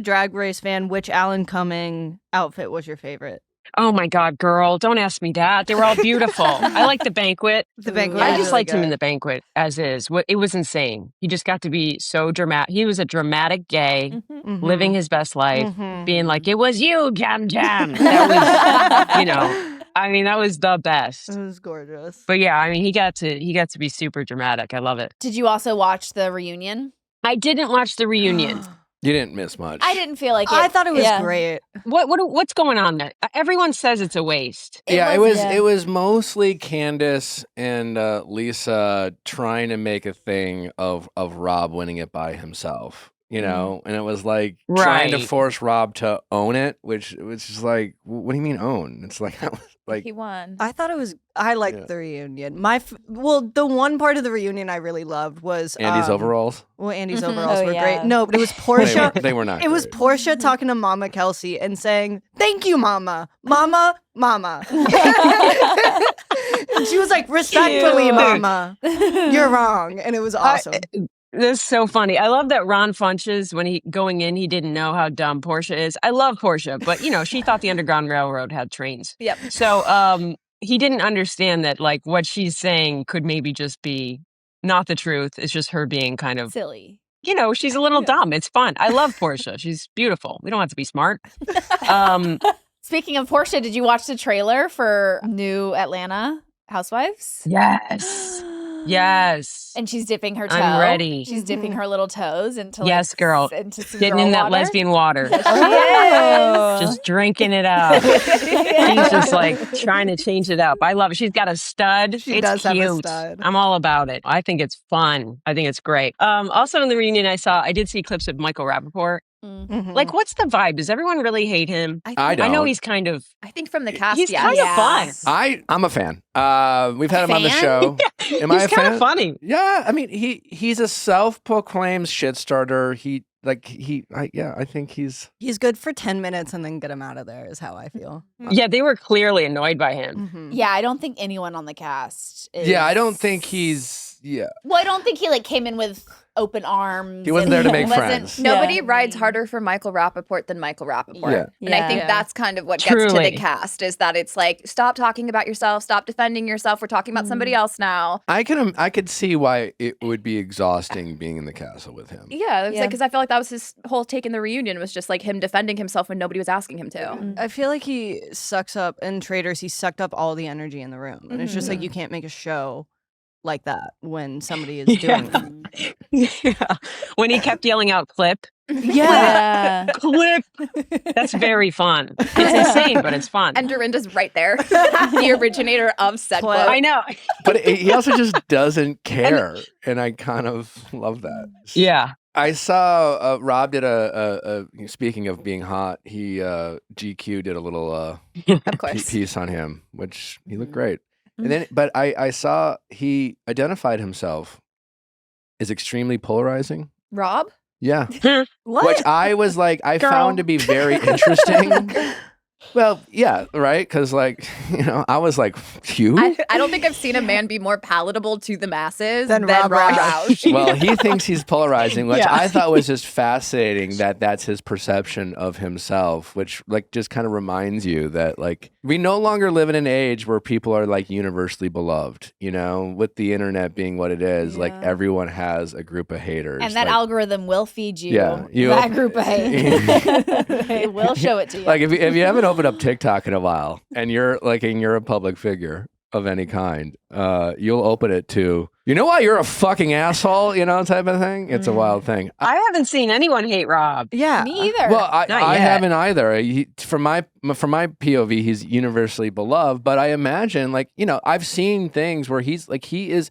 Drag Race fan, which Alan Cumming outfit was your favorite? Oh my God, girl, don't ask me that. They were all beautiful. I like the banquet. The banquet. I was just really liked him in good. the banquet as is. It was insane. He just got to be so dramatic. He was a dramatic gay, Mhm. living his best life, Mhm. being like, "It was you, Jam Jam." That was, you know, I mean, that was the best. It was gorgeous. But yeah, I mean, he got to be super dramatic. I love it. Did you also watch the reunion? I didn't watch the reunion. You didn't miss much. I didn't feel like it. I thought it was Yeah. great. What's going on there? Everyone says it's a waste. Yeah, yeah. it was mostly Candace and Lisa trying to make a thing of Rob winning it by himself. You know, and it was like trying to Right. force Rob to own it, which was just like, what do you mean own? It's like, like He won. I thought it was. I liked Yeah. the reunion. The one part of the reunion I really loved was Andy's overalls. Well, Andy's Mhm. overalls Oh, were yeah. great. No, but it was They Portia. were, they were not. It was great. Portia talking to Mama Kelsey and saying, "Thank you, Mama, Mama, Mama." And she was like, "Respectfully, Cute. Mama, you're wrong," and it was awesome. That's so funny. I love that Ron Funches, when he didn't know how dumb Portia is. I love Portia, but you know, she thought the Underground Railroad had trains. Yep. So he didn't understand that like what she's saying could maybe just be not the truth. It's just her being kind of, Silly. you know, she's a little dumb. It's fun. I love Portia. She's beautiful. We don't have to be smart. Speaking of Portia, did you watch the trailer for new Atlanta Housewives? Yes. Yes. And she's dipping her toe. I'm ready. She's dipping her little toes into Yes, girl. into some Getting girl in that water. lesbian water. Yes, she is. Just drinking it up. She's just like trying to change it up. I love it. She's got a stud. She It's does have a cute. stud. I'm all about it. I think it's fun. I think it's great. Also in the reunion, I did see clips of Michael Rappaport. Mhm. Like, what's the vibe? Does everyone really hate him? I I know don't. he's kind of. I think from the cast, He's yes. kind of fun. I'm a fan. We've had him on the Fan? show. Am I He's a kind fan? of funny. Yeah, I mean he's a self-proclaimed shit starter. I think he's He's good for 10 minutes and then get him out of there. Is how I feel. Yeah, they were clearly annoyed by him. Mhm. Yeah, I don't think anyone on the cast is. Yeah, I don't think he's Well, I don't think he like came in with open arms. He wasn't and there to make wasn't- friends. Nobody Yeah. rides harder for Michael Rappaport than Michael Rappaport. Yeah. And I think Yeah. that's kind of what gets to Truly. the cast is that it's like, stop talking about yourself, stop defending yourself. We're talking about somebody else now. I could see why it would be exhausting being in the castle with him. Yeah, it's Yeah. like because I feel like that was his whole take in the reunion was just like him defending himself when nobody was asking him to. I feel like he sucks up in Traitors. He sucked up all the energy in the room, and it's just like you can't make a show like that when somebody is doing it. Yeah. When he kept yelling out clip. Yeah. Clip. That's very fun. It's insane, but it's fun. And Dorinda's right there, the originator of said Clip. quote. I know. But he also just doesn't care, and I kind of love that. Yeah. I saw Rob did a speaking of being hot, he GQ did a little Of course. piece on him, which he looked great. And then, but I saw he identified himself as extremely polarizing. Rob? Yeah, What? which I was like, I Girl. found to be very interesting. Well, yeah, right? Because, like, I was like, you? I don't think I've seen a man be more palatable to the masses Than than Rob Rob Roush. Roush. Well, he thinks he's polarizing, which Yeah. I thought was just fascinating that that's his perception of himself, which, like, just kind of reminds you that, like, we no longer live in an age where people are, like, universally beloved, with the internet being what it is. Like, Yeah. everyone has a group of haters. And that like, algorithm will feed you, Yeah, that group of hate. It will show it to you. like, if you haven't opened up TikTok in a while and you're a public figure of any kind, you'll open it to, why you're a fucking asshole, type of thing. It's a wild thing. I haven't seen anyone hate Rob. Yeah. Me either. Well, I Not yet. haven't either. From my POV, he's universally beloved. But I imagine, like, I've seen things where he's like, he is,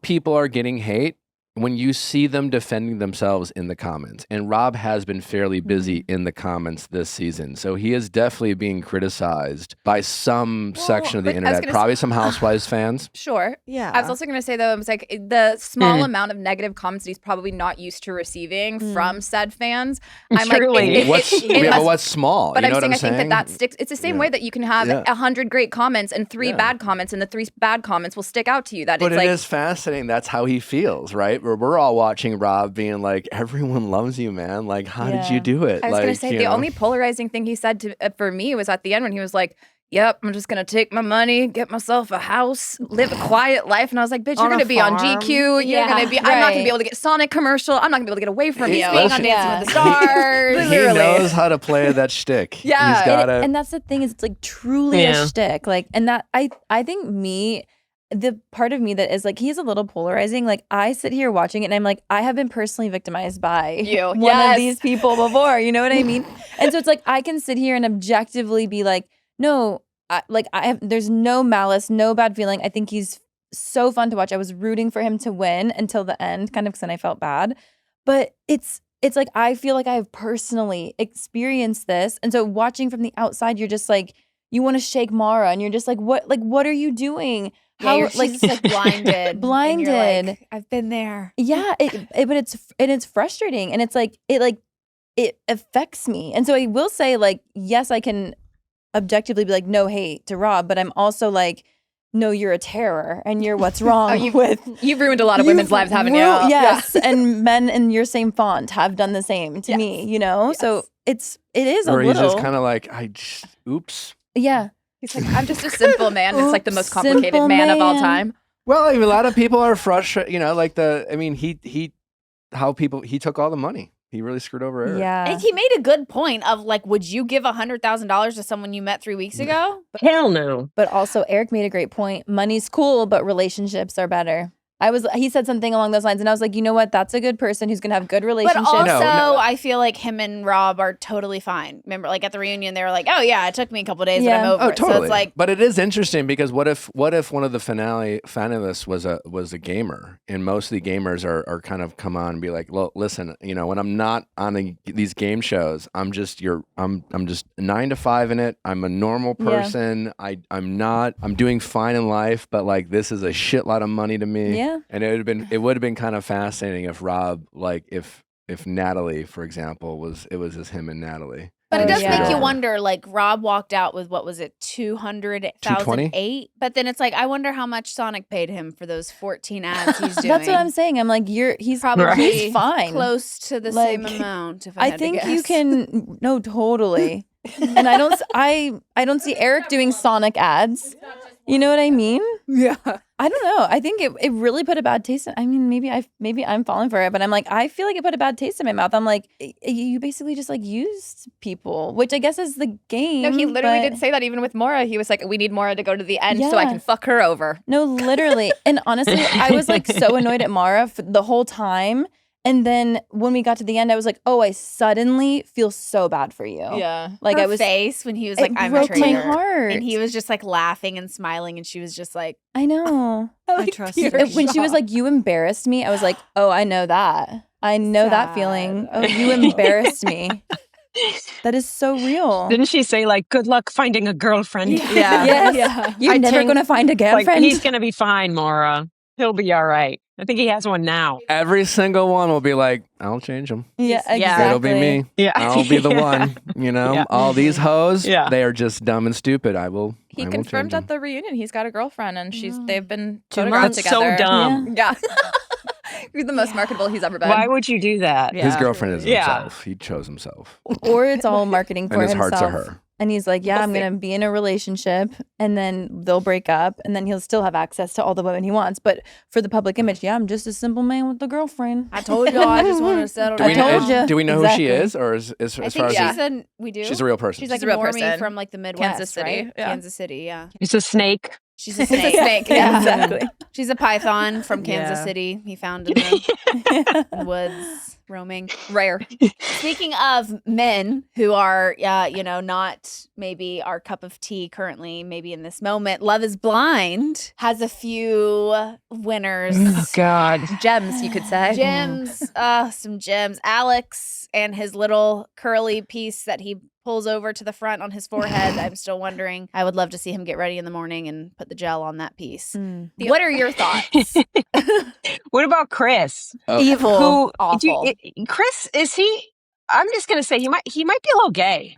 people are getting hate when you see them defending themselves in the comments. And Rob has been fairly busy in the comments this season. So he is definitely being criticized by some section of the but I was internet, gonna probably some Housewives fans. Sure. Yeah. I was also going to say, though, it was like the small amount of negative comments that he's probably not used to receiving from said fans. I'm Truly. like, But what's small? But you know I'm what saying, I'm I think that sticks. It's the same way that you can have 100 great comments and 3 bad comments, and the 3 bad comments will stick out to you. That But it's it like, is fascinating. That's how he feels, right? We're all watching Rob being like, everyone loves you, man. Like, how did you do it? I was like, going to say, the only polarizing thing he said for me was at the end when he was like, yep, I'm just going to take my money, get myself a house, live a quiet life. And I was like, bitch, you're On a going to be on farm. GQ. You're Yeah, going to be, I'm not going right. to be able to get Sonic commercial. I'm not going to be able to get away from He's you. being on Dancing with the Stars. he knows how to play that shtick. Yeah. He's got it. And that's the thing is it's like truly Yeah. a shtick. Like, and that I think the part of me that is like, he's a little polarizing. Like, I sit here watching it and I'm like, I have been personally victimized by You. one Yes. of these people before. You know what I mean? And so it's like, I can sit here and objectively be like, no, there's no malice, no bad feeling. I think he's so fun to watch. I was rooting for him to win until the end, kind of, because then I felt bad. But it's like, I feel like I have personally experienced this. And so watching from the outside, you're just like, you want to shake Mara and you're just like, what are you doing? Yeah, she's just like blinded. Blinded. And you're like, I've been there. Yeah, but it's frustrating, and it's like it affects me. And so I will say, like, yes, I can objectively be like, no hate to Rob, but I'm also like, no, you're a terror, and you're what's wrong You've ruined a lot of women's lives, haven't you? Yes, and men in your same font have done the same to me. So it is a Or he's little. just kind of like, oops. Yeah. He's like, I'm just a simple man. It's like the most Simple complicated man of all man. time. Well, I mean, a lot of people are frustrated. He took all the money. He really screwed over Eric. Yeah. And he made a good point of like, would you give $100,000 to someone you met 3 weeks ago? Hell no. But also, Eric made a great point. Money's cool, but relationships are better. He said something along those lines, and I was like, you know what? That's a good person who's gonna have good But relationships. also, No. I feel like him and Rob are totally fine. Remember, like at the reunion, they were like, "Oh yeah, it took me a couple days, but I'm Yeah. over Oh, it." totally. So it's like, but it is interesting because what if one of the finalists was a gamer, and most of the gamers are kind of come on and be like, "Look, listen, when I'm not on these game shows, I'm just 9 to 5 in it. I'm a normal person. I'm doing fine in life, but like this is a shitload of money to me." Yeah. And it would have been kind of fascinating if Rob, like if Natalie, for example, was just him and Natalie. but it Oh, does yeah. make you wonder. Like Rob walked out with what was it, 200,008? But then it's like, I wonder how much Sonic paid him for those 14 ads he's doing. That's what I'm saying. I'm like, he's Probably he's fine. close to the Like, same amount. If I, I had to think you guess. can. No, totally. And I don't see Eric doing Sonic ads. You know what I mean? Yeah. I don't know. I think it really put a bad taste in. I mean, maybe I'm falling for it, but I'm like, I feel like it put a bad taste in my mouth. I'm like, you basically just like used people, which I guess is the game. No, he literally but- did say that even with Maura. He was like, we need Maura to go to the end so I Yeah. can fuck her over. No, literally. And honestly, I was like so annoyed at Mara for the whole time. And then when we got to the end, I was like, oh, I suddenly feel so bad for you. Yeah. Like Her I was face when he was it like, "I'm a broke my traitor," heart. and he was just like laughing and smiling, and she was just like, I know. I trust you. When she was like, you embarrassed me, I was like, oh, I know that. I know that feeling. Oh, you embarrassed me. That is so real. Didn't she say like, good luck finding a girlfriend? Yeah. Yes. yeah. You're I never think, going to find a Like, girlfriend. he's gonna be fine, Maura. He'll be all right. I think he has one now. Every single one will be like, I'll change him. Yeah, Yeah. exactly. It'll be me. Yeah. I'll be the one. You know, Yeah. all these hoes, Yeah. they are just dumb and stupid. I will. He I will confirmed change 'em. at the reunion he's got a girlfriend and they've been 2 photographed months. That's so together. dumb. Yeah. He's the most marketable he's ever been. Why would you do that? Yeah. His girlfriend is Yeah. himself. He chose himself, Or it's all marketing for and his himself. heart's a her. And he's like, yeah, We'll I'm see. going to be in a relationship and then they'll break up and then he'll still have access to all the women he wants. But for the public image, yeah, I'm just a simple man with a girlfriend. I told y'all I just wanted to settle Do down. we, told ya. do we know Exactly. who she is, or is as I far think as she's a, we do. she's a real person? She's like She's a real a normie person. from like the Midwest, Kansas City, right? yeah. Kansas City, yeah. It's a snake. She's a snake. snake, yeah. Exactly. She's a python from Kansas Yeah. City. He found in the woods roaming. Rare. Speaking of men who are, not maybe our cup of tea currently, maybe in this moment, Love is Blind has a few winners. Oh, God. Gems, you could say. Gems, some gems. Alex and his little curly piece that he pulls over to the front on his forehead. I'm still wondering. I would love to see him get ready in the morning and put the gel on that piece. What are your thoughts? What about Chris? Evil. Who? Awful. Chris, is he? I'm just gonna say he might be a little gay.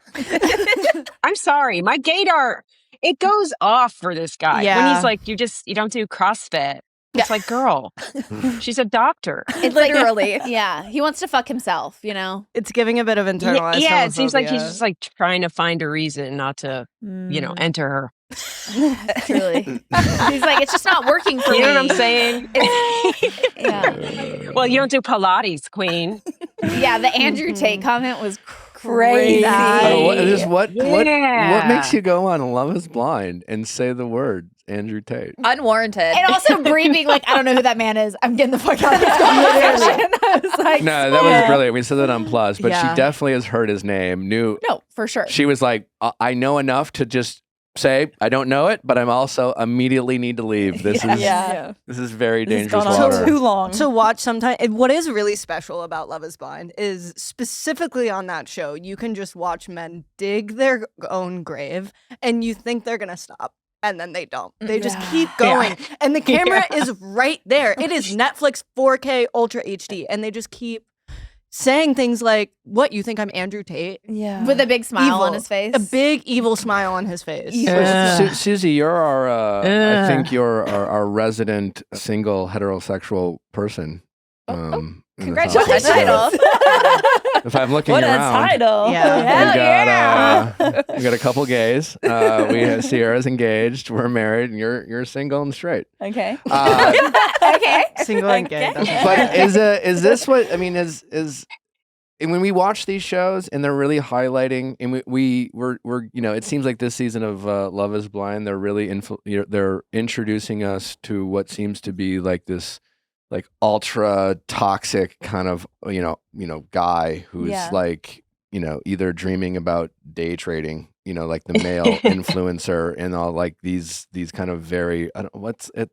I'm sorry, my gaydar, it goes off for this guy when Yeah. he's like, you don't do CrossFit. It's like, girl, she's a doctor. It's Literally. yeah, he wants to fuck himself, It's giving a bit of internalized Yeah, it seems like he's homophobia. just like trying to find a reason not to, enter her. truly. He's like, it's just not working for You me. know what I'm saying? Yeah. Well, you don't do Pilates, queen. Yeah, the Andrew Tate comment was Crazy. Oh, what Yeah. makes you go on Love is Blind and say the word Andrew Tate? Unwarranted. And also Brie being like, I don't know who that man is. I'm getting the fuck out of this conversation. I was like, No, that was brilliant. We said that on Plus, but Yeah. she definitely has heard his name. Knew no, for sure. she was like, I know enough to just say I don't know it, but I'm also immediately need to leave. This is Yeah. this is very This has dangerous gone on water. too long. To watch sometime. What is really special about Love is Blind is specifically on that show, you can just watch men dig their own grave and you think they're going to stop. And then they don't. They just keep going. And the camera is right there. It is Netflix 4K Ultra HD. And they just keep saying things like, what, you think I'm Andrew Tate? Yeah. With a big smile on Evil. his face. A big evil smile on his face. Susie, you're our I think you're our resident single heterosexual person. In this Congratulations. house. So if I'm looking What a around, title. Yeah. we got a couple gays. We have Sierra's engaged. We're married, and you're single and straight. Okay. Okay. Single and gay. doesn't But matter. is this what I mean? Is and when we watch these shows and they're really highlighting, and we're it seems like this season of Love is Blind, they're really they're introducing us to what seems to be like this like ultra toxic kind of guy who's Yeah. like either dreaming about day trading, like the male influencer and all like these kind of very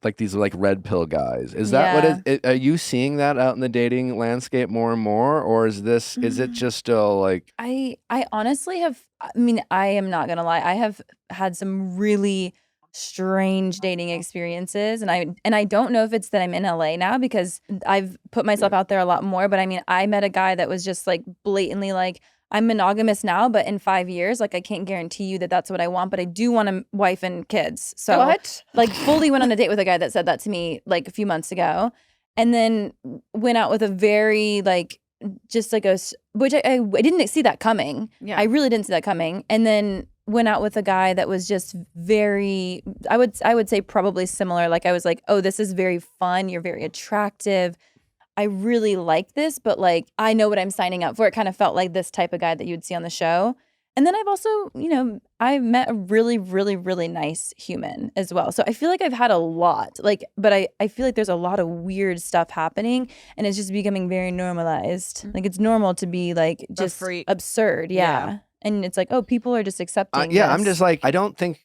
like these like red pill guys. Is that what it are you seeing that out in the dating landscape more and more, or is it just still like I honestly have, I mean, I am not gonna lie, I have had some really strange dating experiences, and I don't know if it's that I'm in LA now because I've put myself out there a lot more, but I mean, I met a guy that was just like blatantly like, I'm monogamous now, but in 5 years, like I can't guarantee you that that's what I want, but I do want a wife and kids. So What? like fully went on a date with a guy that said that to me like a few months ago, and then went out with a very like just like which I didn't see that coming. Yeah. I really didn't see that coming. And then went out with a guy that was just very, I would say probably similar. Like I was like, oh, this is very fun. You're very attractive. I really like this, but like I know what I'm signing up for. It kind of felt like this type of guy that you would see on the show. And then I've also, I've met a really, really, really nice human as well. So I feel like I've had a lot, but I feel like there's a lot of weird stuff happening and it's just becoming very normalized. Like it's normal to be like just freak. absurd. Yeah. And it's like, oh, people are just accepting. Yeah, I'm this. just like, I don't think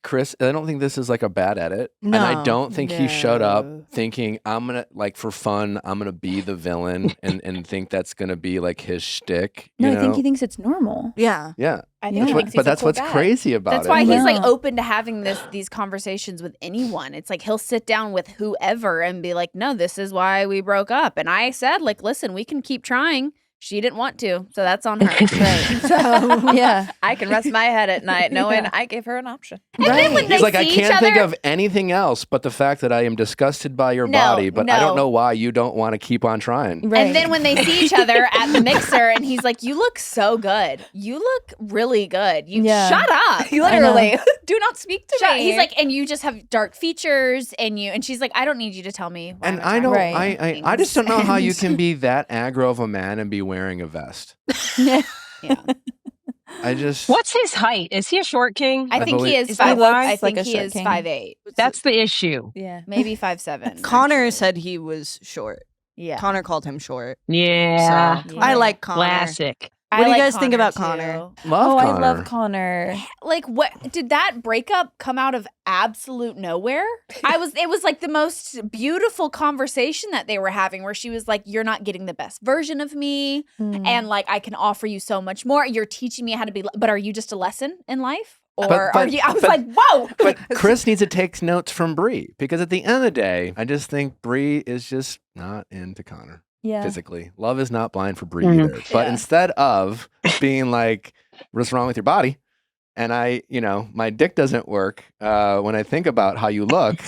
this is like a bad edit. And I No. don't think he showed up thinking, I'm going to, like, for fun, I'm going to be the villain and think that's going to be like his shtick. No, you I think know? he thinks it's normal. Yeah. Yeah. I Yeah. think he thinks he's But a that's cool what's guy. crazy about That's it. why he's like Yeah. open to having these conversations with anyone. It's like he'll sit down with whoever and be like, "No, this is why we broke up." And I said, like, "Listen, we can keep trying." She didn't want to, so that's on her. Right. So yeah. I can rest my head at night knowing I gave her an option. And then when they He's like, see I each can't think other- of anything else but the fact that I am disgusted by your No, body, but I don't no. know why you don't want to keep on trying. Right. And then when they see each other at the mixer, and he's like, "You look so good. You look really good. You Yeah. shut up." You literally do not speak to me. He's like, and you just have dark features, and she's like, "I don't need you to tell me." Why And I'm I don't, attracted to I just don't know how you things." can be that aggro of a man and be wearing a vest. Yeah. I just, What's his height? Is he a short king? I think he believe- is He five. looks I like think a he short is king. 5'8", That's the issue. Yeah. maybe 5'7". Connor said he was short. Yeah. Connor called him short. Yeah. So I like Connor. Classic. What do you like guys think about too. Connor? love Oh, Connor. I love Connor. Like, what did that breakup come out of absolute nowhere? It was like the most beautiful conversation that they were having, where she was like, "You're not getting the best version of me, Mm. and like I can offer you so much more. You're teaching me how to be, but are you just a lesson in life, or But- are you?" I was but- like, "Whoa!" But Chris needs to take notes from Bree, because at the end of the day, I just think Bree is just not into Connor Yeah. physically. Love is not blind for Bree Mhm. either. But Yeah. instead of being like, "What's wrong with your body?" and my dick doesn't work when I think about how you look.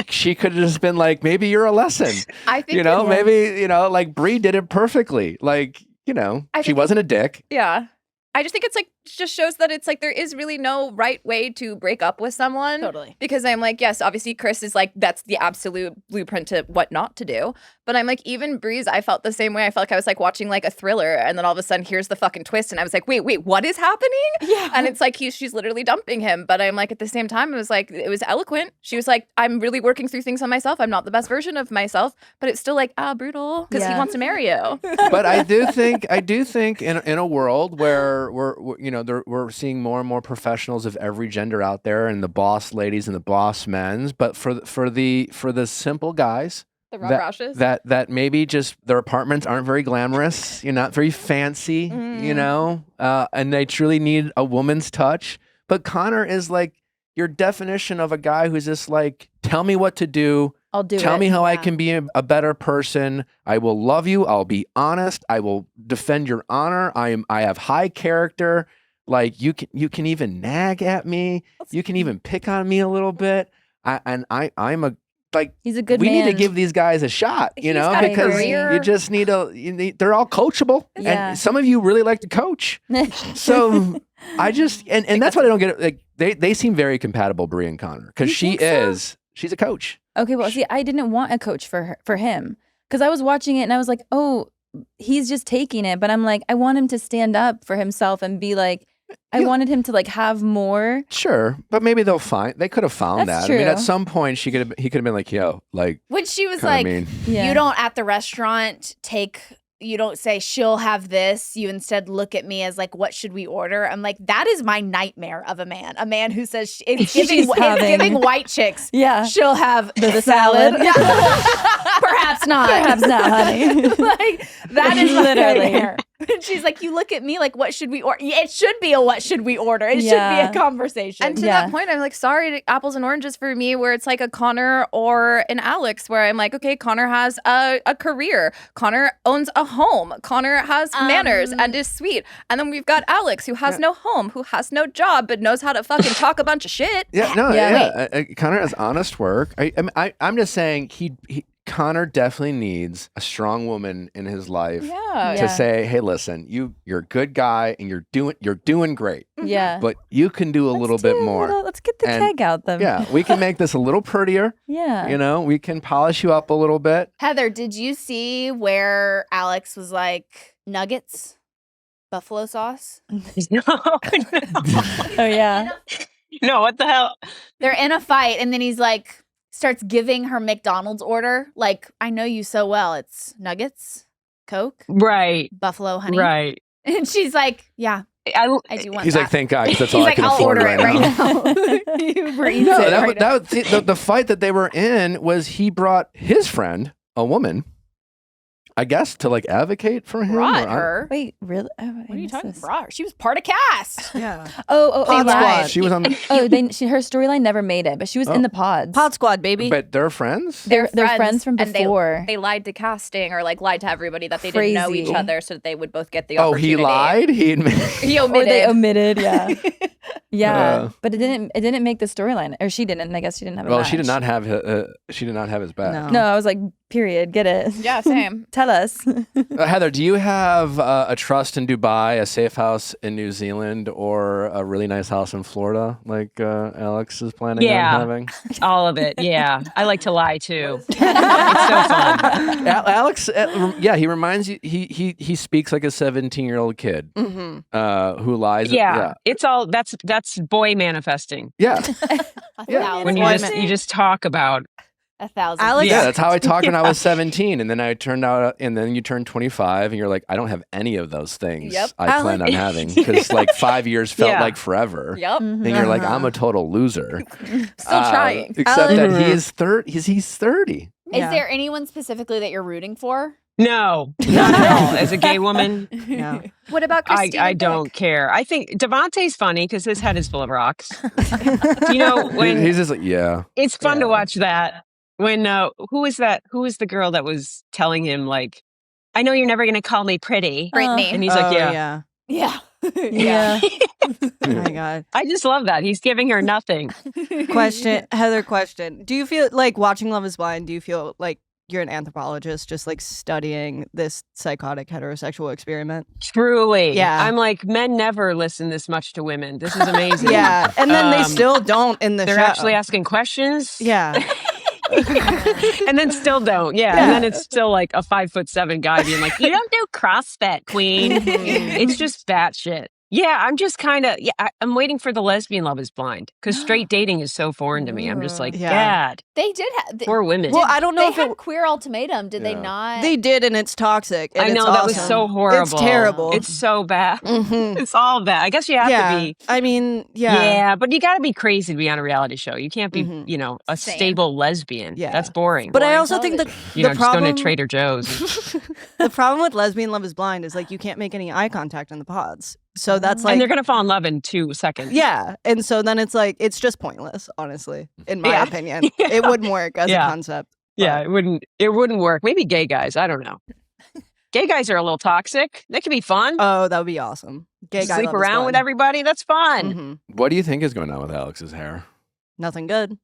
She could have just been like, maybe you're a lesson. I think Maybe like Bree did it perfectly. Like, I she think wasn't a dick. Yeah. I just think it's like just shows that it's like there is really no right way to break up with someone. Totally. Because I'm like, yes, obviously Chris is like, that's the absolute blueprint to what not to do. But I'm like, even Breeze, I felt the same way. I felt like I was like watching like a thriller, and then all of a sudden here's the fucking twist, and I was like, wait, what is happening? Yeah. And it's like she's literally dumping him. But I'm like, at the same time, it was eloquent. She was like, I'm really working through things on myself. I'm not the best version of myself. But it's still like, brutal, because he Yeah. wants to marry you. But I do think in a world where we're seeing more and more professionals of every gender out there, and the boss ladies and the boss men's, but for the simple guys The Rob Rouches. that maybe just their apartments aren't very glamorous, not very fancy, and they truly need a woman's touch. But Connor is like your definition of a guy who's just like, tell me what to do. I'll do Tell it. me how I Yeah. can be a better person. I will love you. I'll be honest. I will defend your honor. I have high character. Like you can even nag at me. You can even pick on me a little bit. I'm a like. He's a good we man. need to give these guys a shot, He's got a because career. you just need they're all coachable, Yeah. and some of you really like to coach. So I just and that's what I don't get. Like they seem very compatible, Bree and Connor, because You think so? she's a coach. Okay, well, see, I didn't want a coach for him because I was watching it and I was like, oh, he's just taking it. But I'm like, I want him to stand up for himself and be like, I Yeah. wanted him to like have more. Sure, but maybe they could have found That's that. I mean, at true. some point he could have been like, yo, like, When she was kinda like, mean. Yeah. "You don't at the restaurant you don't say she'll have this. You instead look at me as like, what should we order?" I'm like, that is my nightmare of a man who says it's She's having- giving white chicks. Yeah. She'll have The salad. Yeah. Perhaps not. Perhaps not, honey. Like that is my Literally. nightmare. And she's like, you look at me like, what should we order? It should be a what should we order? It should Yeah. be a conversation. And to Yeah. that point, I'm like, sorry, apples and oranges for me, where it's like a Connor or an Alex, where I'm like, okay, Connor has a career. Connor owns a home. Connor has manners and is sweet. And then we've got Alex, who has no home, who has no job, but knows how to fucking talk a bunch of shit. Yeah, no, Yeah. yeah. Connor has honest work. I'm just saying Connor definitely needs a strong woman in his life Yeah. to say, hey, listen, you're a good guy and you're doing great, Yeah. but you can do a little Let's bit do a more. little- let's get the And- keg out them. Yeah, we can make this a little prettier. Yeah. We can polish you up a little bit. Heather, did you see where Alex was like, nuggets, buffalo sauce? No, Oh yeah. no, what the hell? They're in a fight, and then he's like, starts giving her McDonald's order. Like, I know you so well. It's nuggets, Coke, Right, buffalo honey. right. And she's like, yeah, I do want He's that. like, thank God, 'cause that's He's all I like, can I'll afford order right it now. right now. Uber Eats No, it that, right now. the fight that they were in was he brought his friend, a woman, I guess, to like advocate for him. Brought or I- her. Wait, really? Oh, What are you talking about? Brought her. She was part of cast. Yeah. Oh, Pod yeah. Squad. She was on, Oh, her storyline never made it, but she was in the pods. Pod Squad, baby. but they're friends. They're friends from and before. They lied to casting or like lied to everybody that they didn't know each Crazy. other so that they would both get the Oh, opportunity. he lied. He admitted. He Or omitted. they omitted, yeah. Yeah, Uh. but it didn't make the storyline, or she didn't. I guess she didn't have. Well, she did not have his back. No. No, I was like, period. Get it? Yeah, same. Tell us. Heather, do you have a trust in Dubai, a safe house in New Zealand, or a really nice house in Florida, like Alex is planning Yeah. on having? All of it. Yeah. I like to lie too. It's so fun. Alex, yeah, he reminds you. He speaks like a 17-year-old kid who lies. Yeah. It's all that's boy manifesting. Yeah. Yeah. When you just talk about 1,000. Alex- Yeah, that's how I talked when I was 17, and then you turned 25, and you're like, I don't have any of those things. Yep. I planned on having because like 5 years felt Yeah. like forever. Yep. And you're like, I'm a total loser. Still trying. Except that Alex- he's 30. He's 30. Is there anyone specifically that you're rooting for? no, not at all. As a gay woman, Yeah. What about Christina? I don't care. I think Devontae's funny because his head is full of rocks. Do you know when He's just like, yeah. it's fun Yeah. to watch that? When who is that? Who is the girl that was telling him like, I know you're never going to call me pretty, Brittany. and he's like, yeah. Yeah. Yeah. Yeah. Oh my God. I just love that he's giving her nothing. Question, Heather, question. Do you feel like watching Love is Blind, do you feel like you're an anthropologist just like studying this psychotic heterosexual experiment? Truly, Yeah. I'm like, men never listen this much to women. This is amazing. Yeah. And then they Um, still don't in the They're show. actually asking questions. Yeah. And then still don't. Yeah. Yeah. And then it's still like a 5'7" guy being like, you don't do CrossFit, queen. It's just batshit. Yeah, I'm just kind of, I'm waiting for the lesbian Love is Blind because straight dating is so foreign to me. I'm just like, Yeah. God, They did have. poor women. Well, I don't know They if had it, Queer Ultimatum. Did they Yeah. not? they did, and it's toxic. And I know it's that was awesome. so horrible. It's terrible. It's so bad. Mhm. It's all bad. I guess you have yeah. to be. I mean, yeah. Yeah, but you got to be crazy to be on a reality show. You can't be, Mhm. a Same. stable lesbian. Yeah. That's boring. But I Boring also think that you the know, just problem going to Trader Joe's. the problem with lesbian Love is Blind is like you can't make any eye contact in the pods. So that's like and they're going to fall in love in 2 seconds. yeah. And so then it's like it's just pointless, honestly, in my Yeah. opinion. It wouldn't work as Yeah. a concept. Yeah, but- it wouldn't work. Maybe gay guys. I don't know. Gay guys are a little toxic. They can be fun. Oh, that would be awesome. Gay guy Sleep Love is around with Blind. everybody. That's fun. Mhm. What do you think is going on with Alex's hair? Nothing good.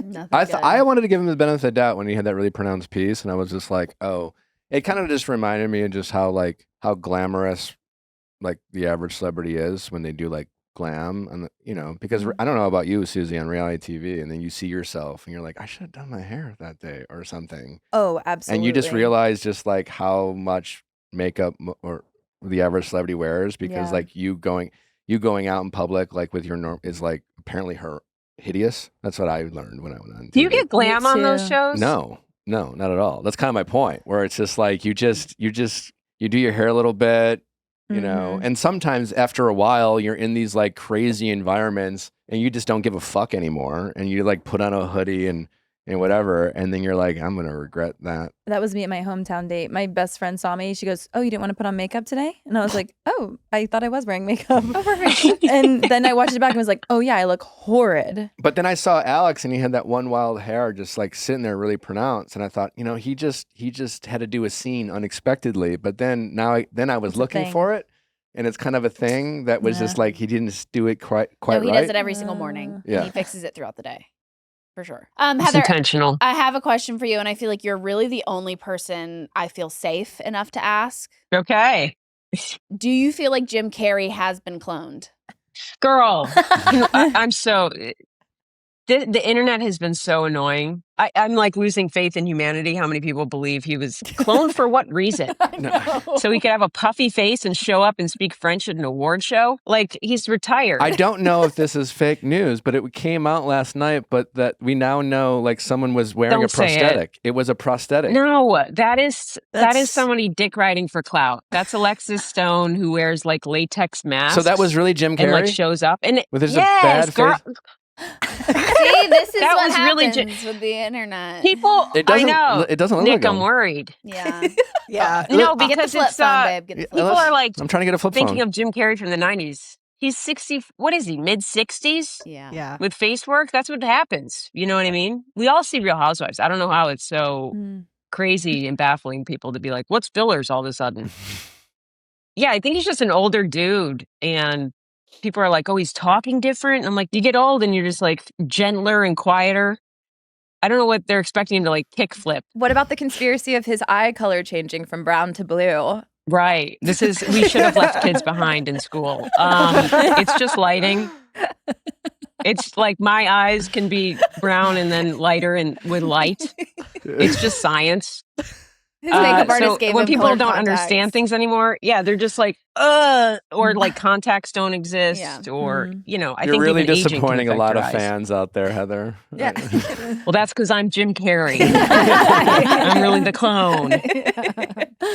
Nothing I good. wanted to give him the benefit of the doubt when he had that really pronounced piece, and I was just like, oh, it kind of just reminded me of just how glamorous like the average celebrity is when they do like glam, and because I don't know about you, Susie, on reality TV, and then you see yourself and you're like, I should have done my hair that day or something, Oh, absolutely. and you just realize just like how much makeup or the average celebrity wears because Yeah. like you going out in public like with your norm is like apparently hideous. That's what I learned when I went on. Do you TV. get glam on those too. shows? No, not at all. That's kind of my point. Where it's just like you do your hair a little bit, Mhm. and sometimes after a while you're in these like crazy environments and you just don't give a fuck anymore, and you like put on a hoodie and whatever, and then you're like, I'm gonna regret that. That was me at my hometown date. My best friend saw me. She goes, "Oh, you didn't want to put on makeup today?" And I was like, "Oh, I thought I was wearing makeup." Oh, perfect. And then I watched it back and was like, "Oh yeah, I look horrid." But then I saw Alex and he had that one wild hair just like sitting there really pronounced, and I thought, he just had to do a scene unexpectedly. But then I was It's a looking thing. for it, and it's kind of a thing that was just Yeah. like he didn't just do it quite No, he right. does it every single morning. Yeah. And he fixes it throughout the day. For sure. It's Heather, intentional. I have a question for you, and I feel like you're really the only person I feel safe enough to ask. Okay. Do you feel like Jim Carrey has been cloned? Girl, I'm so The internet has been so annoying. I'm like losing faith in humanity. How many people believe he was cloned for what reason? So he could have a puffy face and show up and speak French at an award show? Like, he's retired. I don't know if this is fake news, but it came out last night, but that we now know like someone was wearing Don't a say it. prosthetic. It was a prosthetic. No, that is That's- somebody dick riding for clout. That's Alexis Stone who wears like latex masks. So that was really Jim Carrey? and like shows up and With his yes, bad girl, face? See, this is That what was really happens with the internet. people. It I doesn't, know. It doesn't look Nick, like I'm him. worried. Yeah. Yeah. No, Get the because flip it's phone, babe. Get the flip people Let's- are like I'm trying to get a flip thinking phone. of Jim Carrey from the 90s. He's 60. What is he? Mid 60s Yeah. Yeah. with face work. That's what happens. You know what I mean? We all see Real Housewives. I don't know how it's so crazy and baffling people to be like, what's fillers all of a sudden? Yeah, I think he's just an older dude. And people are like, oh, he's talking different. And I'm like, you get old and you're just like gentler and quieter. I don't know what they're expecting him to like kick flip. What about the conspiracy of his eye color changing from brown to blue? Right. We should have left kids behind in school. It's just lighting. It's like my eyes can be brown and then lighter and with light. It's just science. His makeup So artist gave when him people colored don't contacts. understand things anymore, yeah, they're just like, or like contacts don't exist, Yeah. or you know, I You're think really even aging can disappointing a affect lot your of eyes. fans out there, Heather. Yeah. Well, that's because I'm Jim Carrey. I'm really the clone.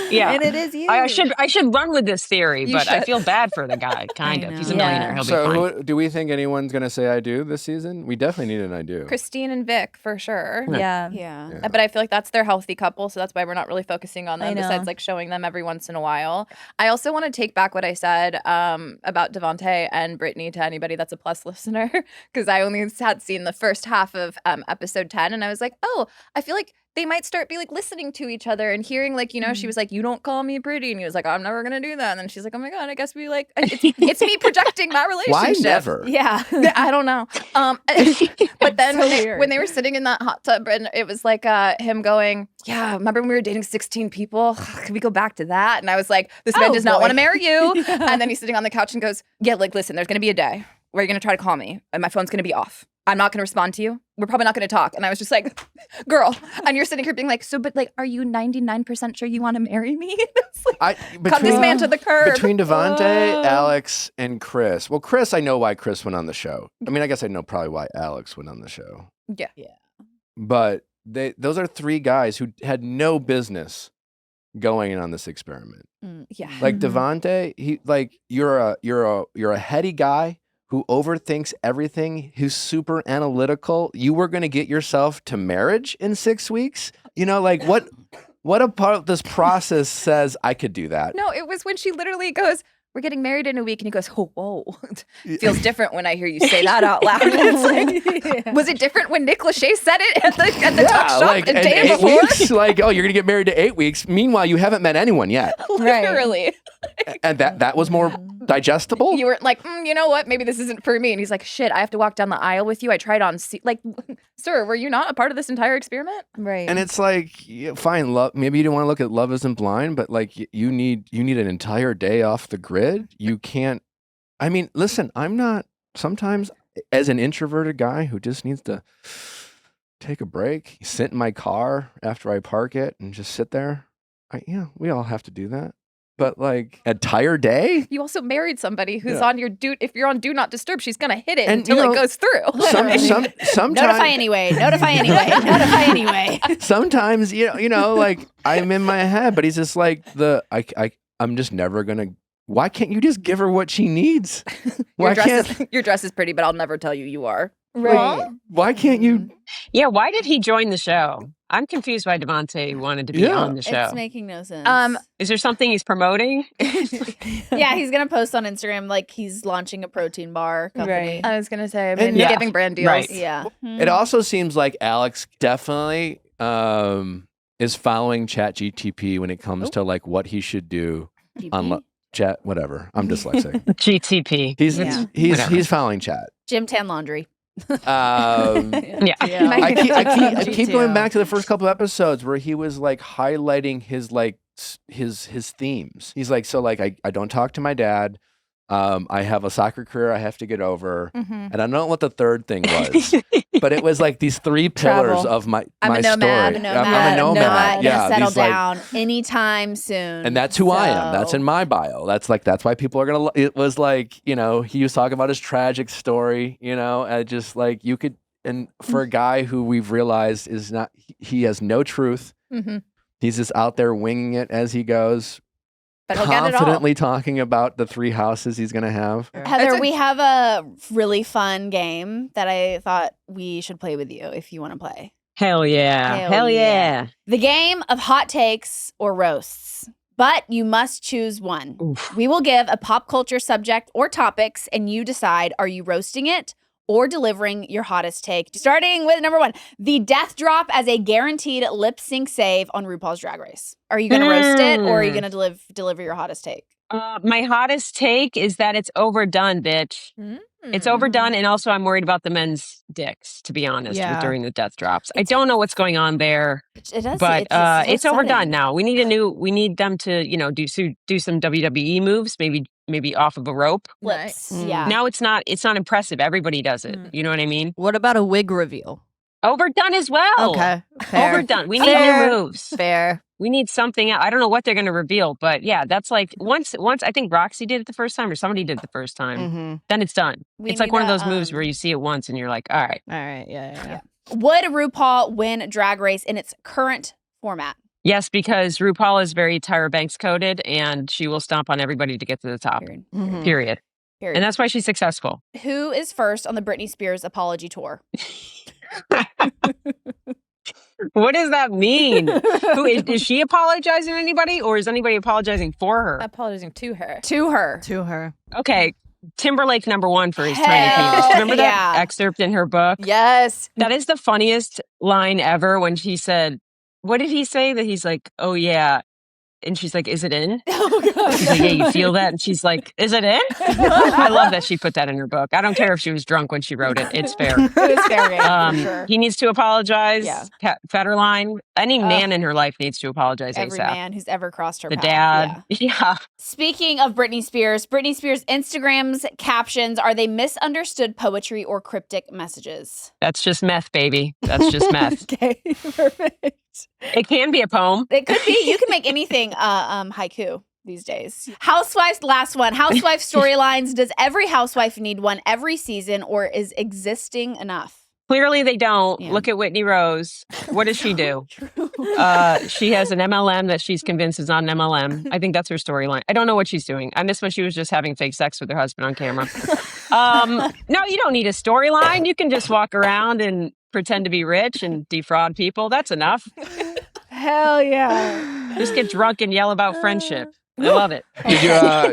Yeah, And it is you. I should run with this theory, You but I should. feel bad for the guy. Kind I of, he's a know. millionaire. He'll be So, fine. who, do we think anyone's going to say I do this season? We definitely need an I do. Christine and Vic, for sure. Yeah. Yeah. Yeah. But I feel like that's their healthy couple, so that's why we're not really focusing on I them, know. besides like showing them every once in a while. I also want to take back what I said about Devontae and Brittany to anybody that's a Plus listener, because I only had seen the first half of episode 10, and I was like, oh, I feel like they might start be like listening to each other and hearing like, you know, she was like, you don't call me pretty, and he was like, I'm never gonna do that, and then she's like, oh my god, I guess we like it's me projecting my Why relationship. never? Yeah. I don't know. But then So when they, weird. when they were sitting in that hot tub, and it was like him going, yeah, remember when we were dating 16 people? Can we go back to that? And I was like, this man Oh, does not boy. want to marry you. And then he's sitting on the couch and goes, yeah, like, listen, there's going to be a day where you're going to try to call me and my phone's going to be off. I'm not going to respond to you. We're probably not going to talk. And I was just like, girl. And you're sitting here being like, so, but like, are you 99% sure you want to marry me? It's like, cut this man to the curb. Between Devontae, Alex, and Chris. Well, Chris, I know why Chris went on the show. I mean, I guess I know probably why Alex went on the show. Yeah. But those are three guys who had no business going in on this experiment. Yeah. Like Mhm. Devontae, you're a heady guy who overthinks everything, who's super analytical. You were going to get yourself to marriage in 6 weeks? You know, like what a part of this process says I could do that? No, it was when she literally goes, we're getting married in a week. And he goes, oh, whoa. It feels different when I hear you say that out loud. It's like, was it different when Nick Lachey said it at the tuck shop like the in day 8 before? weeks, like, oh, you're gonna get married to 8 weeks. Meanwhile, you haven't met anyone yet, Literally. and that was more digestible. You weren't like, you know what? Maybe this isn't for me. And he's like, shit, I have to walk down the aisle with you. I tried on, like, sir, were you not a part of this entire experiment? Right. And it's like, yeah, fine, love. Maybe you don't want to look at Love Isn't Blind, but like, you need an entire day off the grid. You can't. I mean, listen, I'm not. Sometimes, as an introverted guy who just needs to take a break, sit in my car after I park it and just sit there. We all have to do that. But like, an entire day. You also married somebody who's Yeah. on your if you're on Do Not Disturb, she's going to hit it And, until you know, it goes through. Sometimes. Notify anyway. Notify anyway. Notify anyway. Sometimes you know like I'm in my head, but he's just like I'm just never gonna. Why can't you just give her what she needs? Why can't Your dress is pretty, but I'll never tell you you are. right? Why can't you? Yeah, why did he join the show? I'm confused why Devontae wanted to be Yeah. on the show. It's making no sense. Is there something he's promoting? Yeah, he's gonna post on Instagram like he's launching a protein bar company. Right. I was going to say, I've And been yeah. giving brand deals. Right. Yeah. It also seems like Alex definitely is following ChatGTP when it comes to like what he should do on Chat. Whatever. I'm dyslexic. GTP. Yeah. He's following Chat. Gym tan laundry. Yeah. I keep going back to the first couple episodes where he was like highlighting his like his themes. He's like, so like I don't talk to my dad. I have a soccer career I have to get over. Mhm. And I don't know what the third thing was, but it was like these three pillars Travel. of my I'm a story. nomad. I'm I'm a nomad. Not Yeah, gonna settle these, like, down anytime soon. and that's who I am. That's So- in my bio. That's why people are gonna. It was like, he was talking about his tragic story. Just like you could, and for a guy who we've realized is not, he has no truth. Mhm. He's just out there winging it as he goes, But he'll get it all. confidently talking about the 3 houses he's gonna have. Heather, we have a really fun game that I thought we should play with you if you want to play. Hell yeah. Hell yeah. The game of hot takes or roasts. But you must choose one. Oof. We will give a pop culture subject or topics, and you decide, are you roasting it or delivering your hottest take? Starting with number 1, the death drop as a guaranteed lip sync save on RuPaul's Drag Race. Are you going to roast it, or are you going to deliver your hottest take? My hottest take is that it's overdone, bitch. It's overdone, and also I'm worried about the men's dicks, to be honest, Yeah. during the death drops. I don't know what's going on there, It does, but so it's overdone sudden. now. We need them to, do some WWE moves, maybe off of a rope. Flips, Nice. yeah. Now it's not impressive. Everybody does it. You know what I mean? What about a wig reveal? Overdone as well. Okay. Fair. Overdone. We need Fair. new moves. Fair. We need something else. I don't know what they're going to reveal, but yeah, that's like once I think Roxy did it the first time or somebody did it the first time. Mm-hmm. Then it's done. We It's like need one of a, those moves where you see it once and you're like, all right. All right. Yeah. Would RuPaul win Drag Race in its current format? Yes, because RuPaul is very Tyra Banks coded and she will stomp on everybody to get to the top. Period. Mhm. Period. Period. And that's why she's successful. Who is first on the Britney Spears apology tour? What does that mean? Is she apologizing to anybody or is anybody apologizing for her? Apologizing to her. To her. To her. Okay. Timberlake #1 for his tiny Hell penis. Remember that yeah. excerpt in her book? Yes. That is the funniest line ever when she said, what did he say? That he's like, oh yeah. And she's like, is it in? Oh, God. She's like, yeah, you feel that? And she's like, is it in? I love that she put that in her book. I don't care if she was drunk when she wrote it. It's fair. It was fair game, for sure. He needs to apologize. Yeah. Federline. Any man in her life needs to apologize Every ASAP. man who's ever crossed her The path. dad. Yeah. Speaking of Britney Spears' Instagram's captions, are they misunderstood poetry or cryptic messages? That's just meth, baby. That's just meth. Okay, perfect. It can be a poem. It could be. You can make anything haiku these days. Housewives, last one. Housewife storylines. Does every housewife need one every season, or is existing enough? Clearly they don't. Yeah. Look at Whitney Rose. What does she do? She has an MLM that she's convinced is not an MLM. I think that's her storyline. I don't know what she's doing. I miss when she was just having fake sex with her husband on camera. No, you don't need a storyline. You can just walk around and pretend to be rich and defraud people. That's enough. Hell yeah. Just get drunk and yell about friendship. I love it.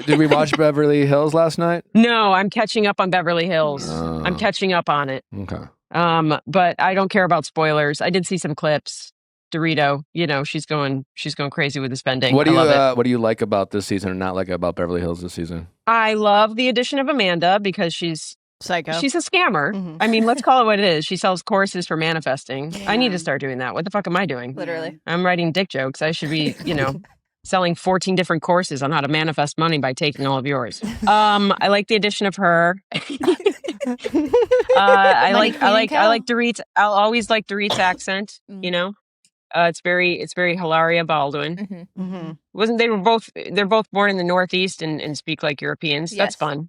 Did we watch Beverly Hills last night? No, I'm catching up on Beverly Hills. Oh. I'm catching up on it. Okay. But I don't care about spoilers. I did see some clips. Dorito, she's going crazy with the spending. What I love it. do you like about this season or not like about Beverly Hills this season? I love the addition of Amanda because she's Psycho. a scammer. Mhm. I mean, let's call it what it is. She sells courses for manifesting. I need Yeah. to start doing that. What the fuck am I doing? Literally. I'm writing dick jokes. I should be, selling 14 different courses on how to manifest money by taking all of yours. I like the addition of her. I like Dorit's. I'll always like Dorit's accent. It's very Hilaria Baldwin. Mm-hmm. They're both born in the Northeast and speak like Europeans. That's Yes. fun.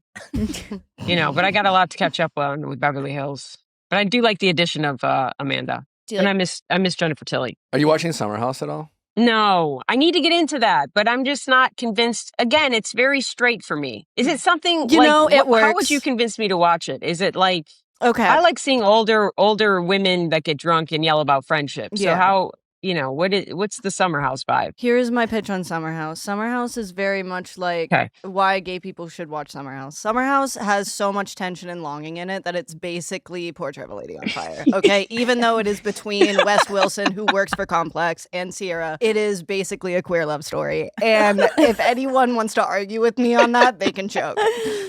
But I got a lot to catch up on with Beverly Hills. But I do like the addition of Amanda. Do you And like- I miss Jennifer Tilly. Are you watching Summer House at all? No, I need to get into that, but I'm just not convinced. Again, it's very straight for me. Is it something You know, it How would works. you convince me to watch it? Is it like Okay. I like seeing older women that get drunk and yell about friendship. So Yeah. how what's the Summer House vibe? Here's my pitch on Summer House. Summer House is very much like Okay. why gay people should watch Summer House. Summer House has so much tension and longing in it that it's basically Portrait of a Lady on Fire. Okay, even though it is between Wes Wilson, who works for Complex, and Sierra, it is basically a queer love story. And if anyone wants to argue with me on that, they can choke.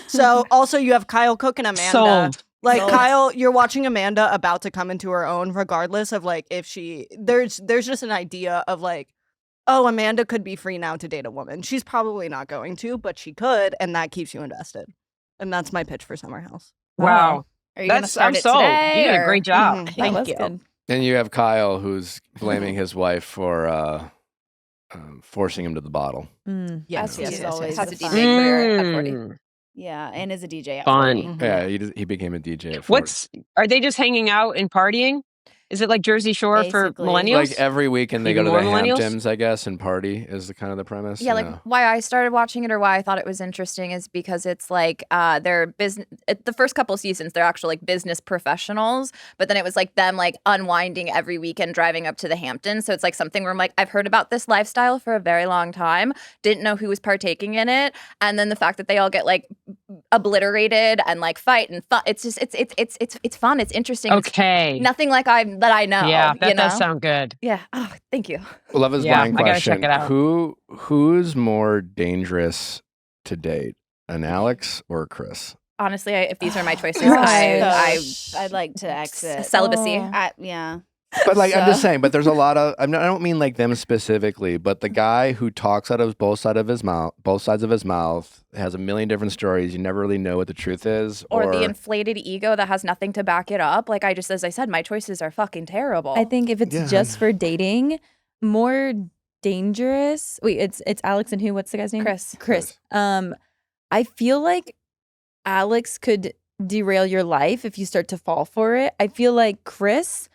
So also you have Kyle Cook and Amanda. Sold. Like Sold. Kyle, you're watching Amanda about to come into her own, regardless of like if there's just an idea of like, oh, Amanda could be free now to date a woman. She's probably not going to, but she could, and that keeps you invested. And that's my pitch for Summer House. Wow. Are you going to That's start I'm it sold. today? You did a or- great job. Mhm. That Thank was you. good. And you have Kyle, who's blaming his wife for forcing him to the bottle. Yes, As yes, he yes, always yes, has a yes. DJ career at 40. Mm. Yeah, and is a DJ at Fun. 40. Yeah, he became a DJ at 40. Are they just hanging out and partying? Is it like Jersey Shore for Basically. millennials? Like every weekend they go Even to the more millennials? Hamptons, I guess, and party is the kind of the premise. Yeah, like why I started watching it or why I thought it was interesting is because it's like they're business. The first couple seasons, they're actually like business professionals, but then it was like them like unwinding every weekend, driving up to the Hamptons. So it's like something where I'm like, I've heard about this lifestyle for a very long time, didn't know who was partaking in it, and then the fact that they all get like obliterated and like fight and fun. It's just it's fun. It's interesting. Okay. It's nothing like I know. Yeah, that you know? does sound good. Yeah. Oh, thank you. Love is Yeah, blind I gotta check question. it out. Who's more dangerous to date, an Alex or a Chris? Honestly, if these are my choices, I'd like to exit. celibacy. Yeah. But like I'm just So- saying, but there's a lot of I don't mean like them specifically, but the guy who talks out of both sides of his mouth, has a million different stories. You never really know what the truth is, Or the inflated ego that has nothing to back it up. Like as I said, my choices are fucking terrible. I think if it's Yeah. just for dating, more dangerous. Wait, it's Alex and who? What's the guy's name? Chris. Chris. I feel like Alex could derail your life if you start to fall for it. I feel like Chris,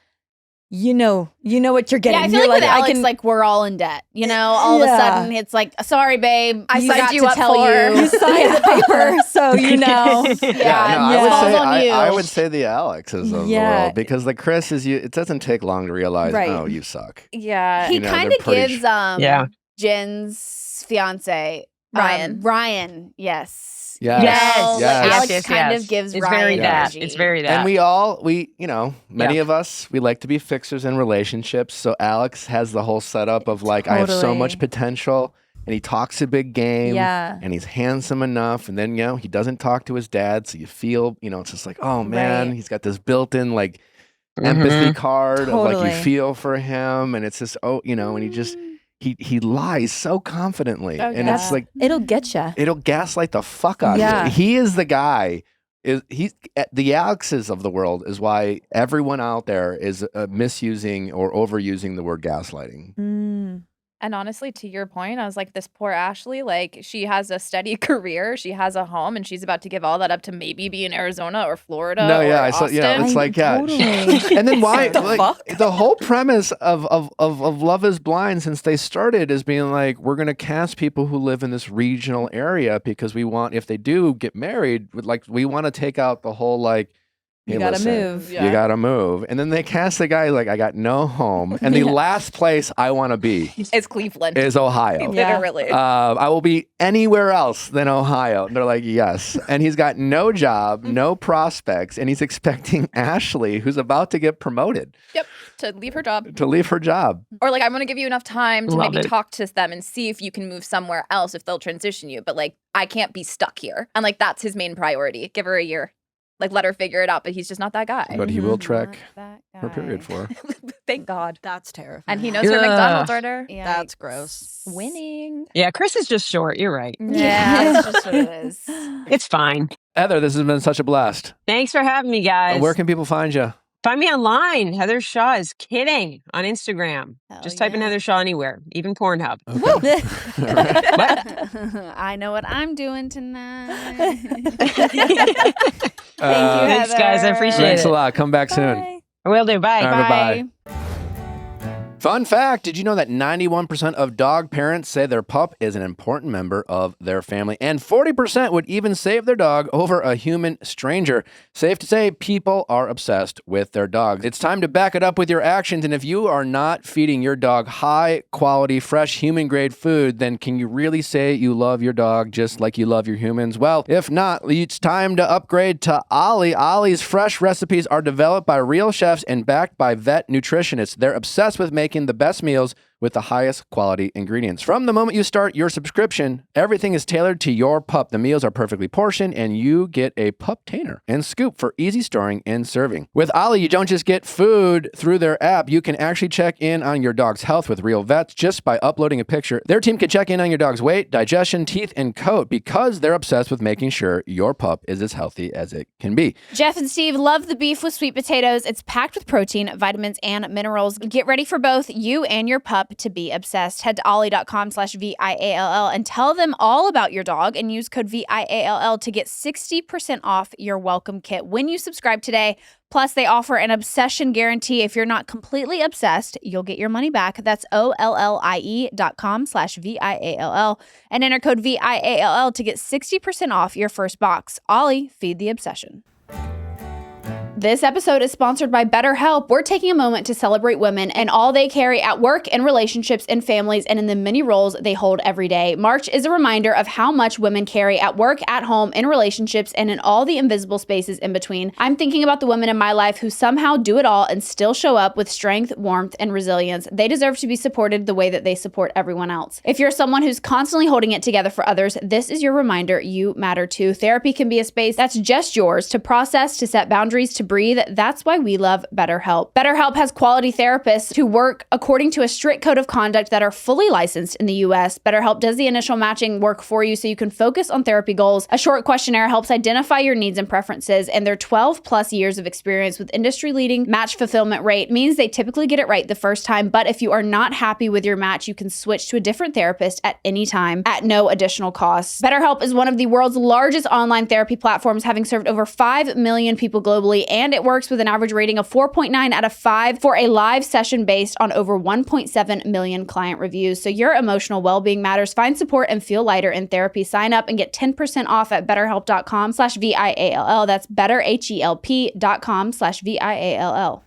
you know what you're getting. Yeah, I feel You're like with Alex, I can, like we're all in debt. You know, all of a Yeah. sudden it's like, sorry, babe, I you signed got you to up tell for- you. you signed the paper, so you know. Yeah, no, it falls on you. I would say the Alexes of the Yeah. world because the Chris is it doesn't take long to realize, Right. oh, you suck. yeah. He You know, kind they're of pretty gives Yeah. Jen's fiance Ryan. Ryan, yes. Yes. Yes. Like, Yes. Alex Yes, kind yes. of gives It's Ryan very that. energy. It's very that. And we many of us, we like to be fixers in relationships. So Alex has the whole setup of like, I have so Totally. much potential, and he talks a big game, Yeah. and he's handsome enough, and then he doesn't talk to his dad, so you feel it's just like, oh man, Right. he's got this built-in like Mhm. empathy card of like Totally. you feel for him, and it's just and he just he lies so confidently, Oh, and yeah. it's like It'll get you. it'll gaslight the fuck out Yeah. of you. He is the guy. He's the Alexes of the world is why everyone out there is misusing or overusing the word gaslighting. And honestly, to your point, I was like, this poor Ashley, like she has a steady career, she has a home, and she's about to give all that up to maybe be in Arizona or Florida. No, or yeah, I saw. Yeah, Austin. it's like Totally. and then why? The like, fuck? the whole premise of Love Is Blind since they started is being like, we're gonna cast people who live in this regional area because we want, if they do get married, we want to take out the whole like. Hey, You gotta listen, move. You gotta move. And then they cast the guy like, I got no home. And the last place I want to be It's Cleveland. is Ohio. Yeah. Literally. I will be anywhere else than Ohio. And they're like, yes. And he's got no job, no prospects. And he's expecting Ashley, who's about to get promoted, Yep. To leave her job. to leave her job. Or like, I'm going to give you enough time to Love maybe it. talk to them and see if you can move somewhere else, if they'll transition you. But like, I can't be stuck here. And like, that's his main priority. Give her a year. Like, let her figure it out. But he's just not that guy. But he will trek Not that her period guy. for her. Thank God. That's terrifying. And he knows her Ugh. McDonald's order. Yeah, That's gross. Winning. Yeah, Chris is just short. You're right. Yeah, that's just what it is. It's fine. Heather, this has been such a blast. Thanks for having me, guys. Where can people find you? Find me online. Heather Shaw is kidding on Instagram. Hell Just type in yeah. Heather Shaw anywhere, even Pornhub. I know what I'm doing tonight. Thanks, guys. I appreciate Thanks it. a lot. Come back soon. Bye. I will do. Bye. All right, Bye. bye-bye. Fun fact, did you know that 91% of dog parents say their pup is an important member of their family, and 40% would even save their dog over a human stranger? Safe to say, people are obsessed with their dogs. It's time to back it up with your actions, and if you are not feeding your dog high-quality, fresh, human-grade food, then can you really say you love your dog just like you love your humans? Well, if not, it's time to upgrade to Ollie. Ollie's fresh recipes are developed by real chefs and backed by vet nutritionists. They're obsessed with making the best meals with the highest quality ingredients. From the moment you start your subscription, everything is tailored to your pup. The meals are perfectly portioned, and you get a Puptainer and scoop for easy storing and serving. With Ollie, you don't just get food through their app. You can actually check in on your dog's health with real vets just by uploading a picture. Their team can check in on your dog's weight, digestion, teeth, and coat because they're obsessed with making sure your pup is as healthy as it can be. Jeff and Steve love the beef with sweet potatoes. It's packed with protein, vitamins, and minerals. Get ready for both you and your pup to be obsessed. Head to ollie.com/VIALL and tell them all about your dog and use code VIALL to get 60% off your welcome kit when you subscribe today. Plus, they offer an obsession guarantee. If you're not completely obsessed, you'll get your money back. That's OLLIE.com/VIALL and enter code VIALL to get 60% off your first box. Ollie, feed the obsession. This episode is sponsored by BetterHelp. We're taking a moment to celebrate women and all they carry at work, in relationships, in families, and in the many roles they hold every day. March is a reminder of how much women carry at work, at home, in relationships, and in all the invisible spaces in between. I'm thinking about the women in my life who somehow do it all and still show up with strength, warmth, and resilience. They deserve to be supported the way that they support everyone else. If you're someone who's constantly holding it together for others, this is your reminder you matter too. Therapy can be a space that's just yours to process, to set boundaries, to breathe. That's why we love BetterHelp. BetterHelp has quality therapists who work according to a strict code of conduct that are fully licensed in the US. BetterHelp does the initial matching work for you so you can focus on therapy goals. A short questionnaire helps identify your needs and preferences, and their 12 plus years of experience with industry-leading match fulfillment rate means they typically get it right the first time. But if you are not happy with your match, you can switch to a different therapist at any time at no additional cost. BetterHelp is one of the world's largest online therapy platforms, having served over 5 million people globally, and it works with an average rating of 4.9 out of 5 for a live session based on over 1.7 million client reviews. So your emotional well-being matters. Find support and feel lighter in therapy. Sign up and get 10% off at betterhelp.com/VIALL. That's betterhelp.com/VIALL.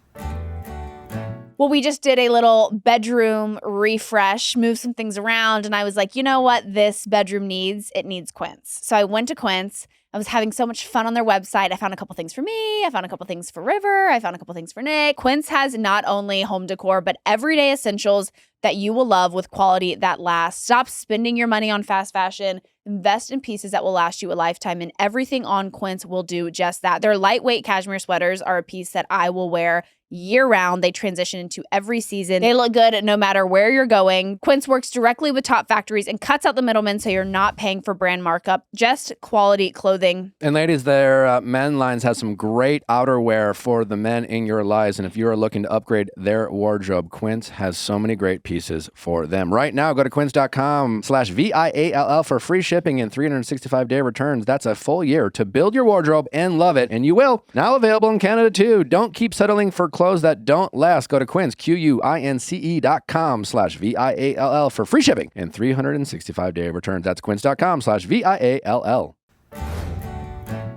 Well, we just did a little bedroom refresh, moved some things around, and I was like, you know what this bedroom needs? It needs Quince. So I went to Quince. I was having so much fun on their website. I found a couple things for me. I found a couple things for River. I found a couple things for Nick. Quince has not only home decor, but everyday essentials that you will love with quality that lasts. Stop spending your money on fast fashion. Invest in pieces that will last you a lifetime, and everything on Quince will do just that. Their lightweight cashmere sweaters are a piece that I will wear year-round. They transition into every season. They look good no matter where you're going. Quince works directly with top factories and cuts out the middlemen so you're not paying for brand markup, just quality clothing. And ladies, their men lines have some great outerwear for the men in your lives. And if you are looking to upgrade their wardrobe, Quince has so many great pieces for them. Right now, go to quince.com/VIALL for free shipping and 365-day returns. That's a full year to build your wardrobe and love it. And you will. Now available in Canada too. Don't keep settling for clothes that don't last. Go to Quince, QUINCE.com/VIALL for free shipping and 365-day returns. That's quince.com/VIALL.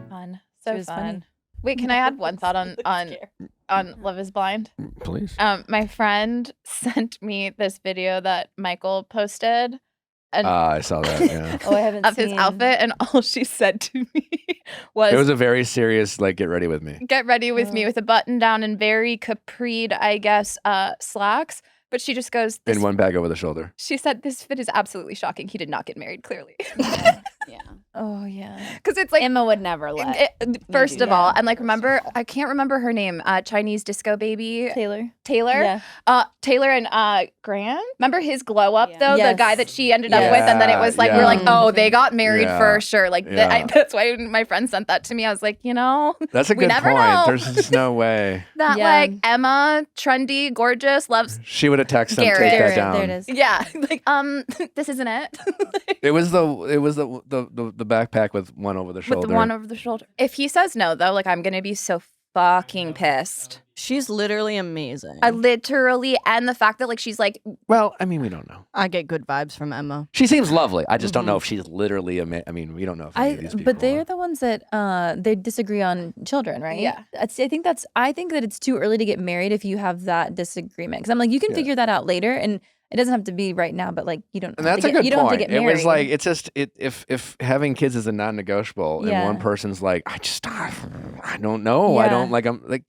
Fun. So was fun. funny. Wait, can I add one thought on Love is Blind? Please. My friend sent me this video that Michael posted and I saw that, yeah. Oh, I haven't of seen his outfit, and all she said to me was, It was a very serious, like, get ready with me. "Get ready with me," with a button down and very capried, I guess, slacks. But she just goes, In one bag over the shoulder. she said, "This fit is absolutely shocking. He did not get married, clearly." Yeah. Oh yeah. Because it's like, Emma would never let. first do of all, that. and like, remember, I can't remember her name, Chinese disco baby Taylor. Taylor. Yeah. Taylor and Grant. Remember his glow up Yeah. though, the Yes. guy that she ended up with, and then it was like, we're like, oh, they got married for sure. Like that's why when my friend sent that to me, I was like, That's a we good never point. know. There's just no way. that Yeah. like Emma, trendy, gorgeous, loves. She would have texted him, take Garrett. that down. There it is. Yeah, like this isn't it. It was the backpack with one over the shoulder. With the one over the shoulder. If he says no, though, like I'm gonna be so fucking pissed. She's literally amazing. I literally, and the fact that like she's like, Well, I mean, we don't know. I get good vibes from Emma. She seems lovely. I just don't know if she's literally I mean, we don't know if any of these people But they're are. the ones that they disagree on children, right? Yeah. I think that it's too early to get married if you have that disagreement. Because I'm like, you can figure that out later. And It doesn't have to be right now, but like you don't. And have that's to a get, good you don't point. have to get It married. was like it's just if having kids is a non-negotiable, and one Yeah. person's like, I don't know, I Yeah. don't like, I'm like,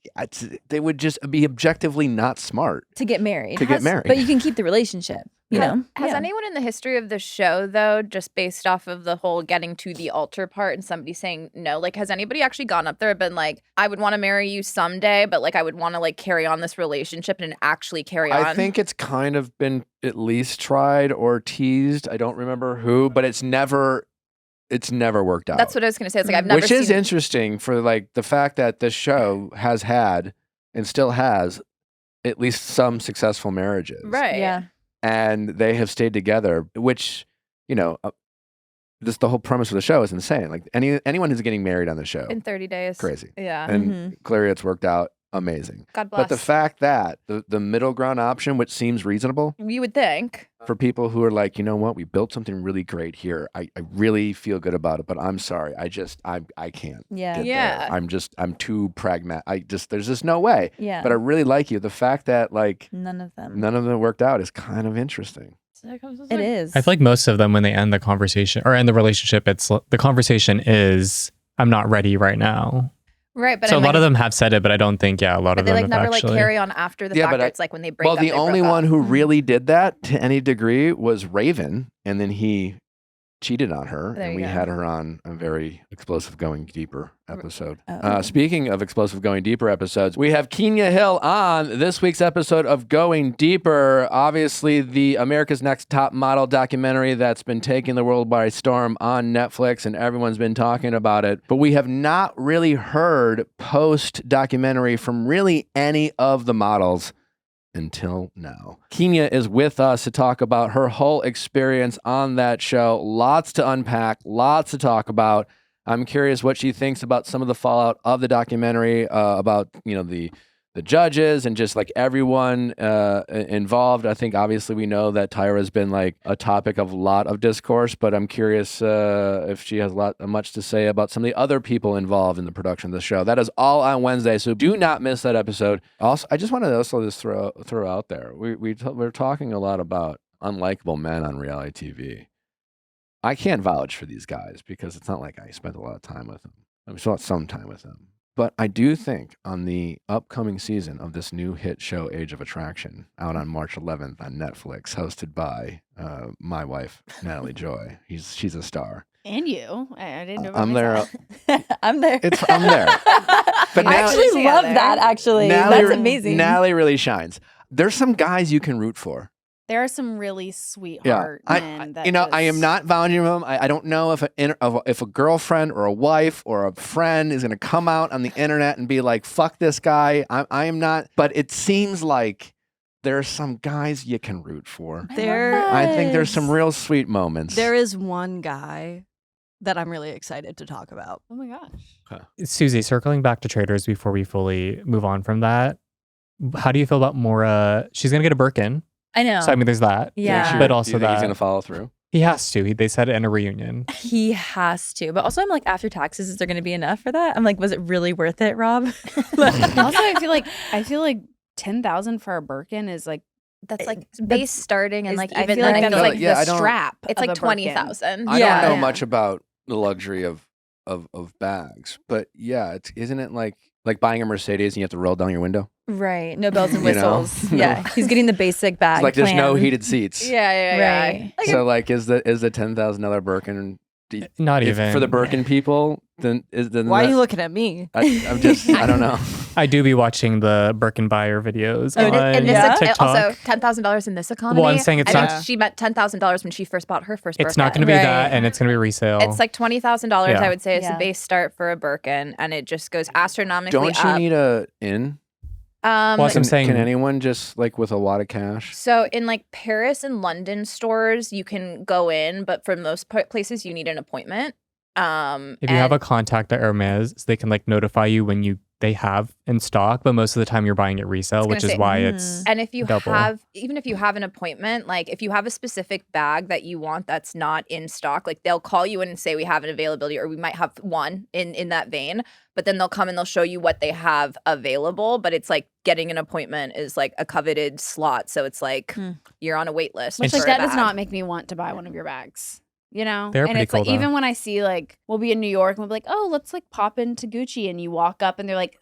they would just be objectively not smart to get married. to get married. But you can keep the relationship. You know. Has Yeah. anyone in the history of the show, though, just based off of the whole getting to the altar part and somebody saying no, like, has anybody actually gone up there and been like, I would want to marry you someday, but like, I would want to like carry on this relationship and actually carry on? I think it's kind of been at least tried or teased. I don't remember who, but it's never worked out. That's what I was going to say. It's like, I've never Which seen is interesting for like the fact that this show has had and still has at least some successful marriages. Right. Yeah. And they have stayed together, which, this the whole premise of the show is insane. Like anyone who's getting married on the show, In 30 days. crazy. Yeah. And clearly it's worked out amazing. God bless. But the fact that the middle ground option, which seems reasonable You would think. for people who are like, you know what, we built something really great here. I really feel good about it, but I'm sorry. I can't. Yeah. get Yeah. there. I'm too pragmatic. There's just no way. Yeah. But I really like you. The fact that like None of them. none of them worked out is kind of interesting. It is. I feel like most of them, when they end the conversation or end the relationship, the conversation is, I'm not ready right now. Right. But So a I'm lot like, of them have said it, but I don't think, a lot but of they them like have never actually. like carry on after the Yeah, fact. but Or I- it's like when they break Well, up. the they broke only up. one who really did that to any degree was Raven, and then he cheated on her, There and you we go. had her on a very explosive Going Deeper episode. Oh. Speaking of explosive Going Deeper episodes, we have Kenya Hill on this week's episode of Going Deeper. Obviously, the America's Next Top Model documentary that's been taking the world by storm on Netflix, and everyone's been talking about it. But we have not really heard post-documentary from really any of the models until now. Kenya is with us to talk about her whole experience on that show. Lots to unpack, lots to talk about. I'm curious what she thinks about some of the fallout of the documentary, about the judges and just like everyone involved. I think obviously we know that Tyra's been like a topic of a lot of discourse, but I'm curious if she has much to say about some of the other people involved in the production of the show. That is all on Wednesday, so do not miss that episode. Also, I just want to also just throw out there, we're talking a lot about unlikable men on reality TV. I can't vouch for these guys because it's not like I spent a lot of time with them. I spent some time with them. But I do think on the upcoming season of this new hit show, Age of Attraction, out on March 11th on Netflix, hosted by my wife, Natalie Joy. She's a star. And you. I didn't know about I'm there. myself. I'm there. I'm there. But I now- actually love Together. that. Actually, Natalie, that's amazing. Natalie really shines. There's some guys you can root for. There are some really sweetheart men that I am just- not vouching them. I don't know if a girlfriend or a wife or a friend is going to come out on the internet and be like, "Fuck this guy." I am not. But it seems like there are some guys you can root for. I think there's some real sweet moments. There is one guy that I'm really excited to talk about. Oh my gosh. Susie, circling back to Traitors before we fully move on from that, how do you feel about Maura? She's going to get a Birkin. I know. So, I mean, there's that. Yeah. But Do also you think he's that going to follow through? he has to. They said it in a reunion. He has to. But also, I'm like, after taxes, is there going to be enough for that? I'm like, was it really worth it, Rob? Also, I feel like 10,000 for a Birkin is like That's like base starting and is- like I even feel like then that's I feel like Yeah, I the don't- strap. it's of like a Birkin. 20,000. I Yeah. don't know Yeah. much about the luxury of bags, but yeah, isn't it like buying a Mercedes and you have to roll down your window? Right. No bells and You know? whistles. No. Yeah. He's getting the basic bag. It's like there's no plan. heated seats. Yeah. Right. So like, is the $10,000 Birkin Not if even. for the Birkin people? Then Why are that- you looking at me? I'm just I don't know. I do be watching the Birkin buyer videos Oh, on and this Yeah. TikTok. also $10,000 in this economy. Well, I'm saying it's I not- think she meant $10,000 when she first bought her first Birkin. It's not going to be Right. that, and it's going to be resale. It's like $20,000. Yeah. I would say is Yeah. the base start for a Birkin, and it just goes astronomically Don't you up. need a in? Well, that's what I'm saying. Can anyone just like with a wad of cash? So in like Paris and London stores, you can go in, but for most places, you need an appointment. If you have a contact at Hermes, they can like notify you when they have in stock, but most of the time you're buying it resale, which is why it's And if you double. even if you have an appointment, like if you have a specific bag that you want that's not in stock, like they'll call you in and say we have an availability, or we might have one in that vein, but then they'll come and they'll show you what they have available. But it's like getting an appointment is like a coveted slot. So it's like you're on a wait list. Which for like a that does bag. not make me want to buy one of your bags. You know? They're and pretty it's like cool, even though. when I see like we'll be in New York and we'll be like, oh, let's like pop into Gucci, and you walk up and they're like,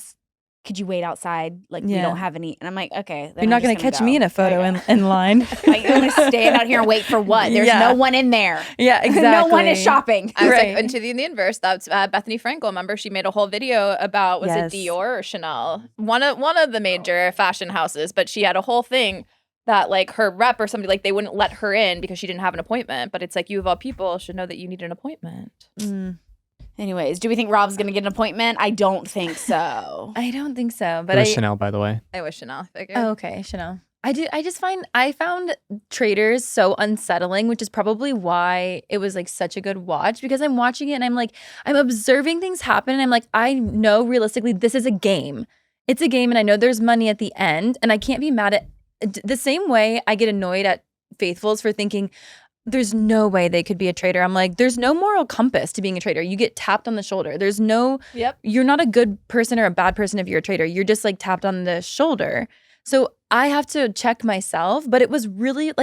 could you wait outside? Like we Yeah. don't have any. And I'm like, okay. then You're not I'm going just to catch go. me in a photo in line. Like, I'm gonna stand out here and wait for what? There's Yeah. no one in there. Yeah, exactly. No one is shopping. I was Right. like, and to the inverse, that's Bethany Frankel. Remember, she made a whole video about was Yes. it Dior or Chanel, one of the major fashion houses, but she had a whole thing that like her rep or somebody like they wouldn't let her in because she didn't have an appointment. But it's like you of all people should know that you need an appointment. Anyways, do we think Rob's gonna get an appointment? I don't think so. I don't think so, but It was Chanel, by the way. I wish Chanel figured. Oh, okay, Chanel. I found Traitors so unsettling, which is probably why it was like such a good watch, because I'm watching it and I'm observing things happen and I'm like, I know realistically this is a game. It's a game and I know there's money at the end, and I can't be mad at the same way I get annoyed at Faithfuls for thinking there's no way they could be a traitor. I'm like, there's no moral compass to being a traitor. You get tapped on the shoulder. There's no, you're not a good person or a bad person if you're a traitor. You're just like tapped on the shoulder. So I have to check myself, but it was really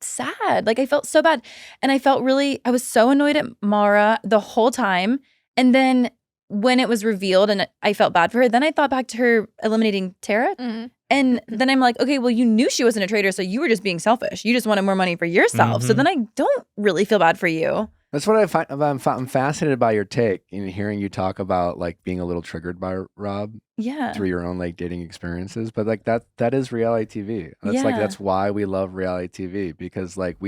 sad. Like I felt so bad. And I was so annoyed at Mara the whole time. And then when it was revealed and I felt bad for her, then I thought back to her eliminating Tara. Mm-hmm. And then I'm like, okay, well, you knew she wasn't a traitor, so you were just being selfish. You just wanted more money for yourself. So then I don't really feel bad for you. That's what I find. I'm fascinated by your take in hearing you talk about like being a little triggered by Rob Yeah. through your own like dating experiences. But like that is reality TV. That's like Yeah. that's why we love reality TV, because like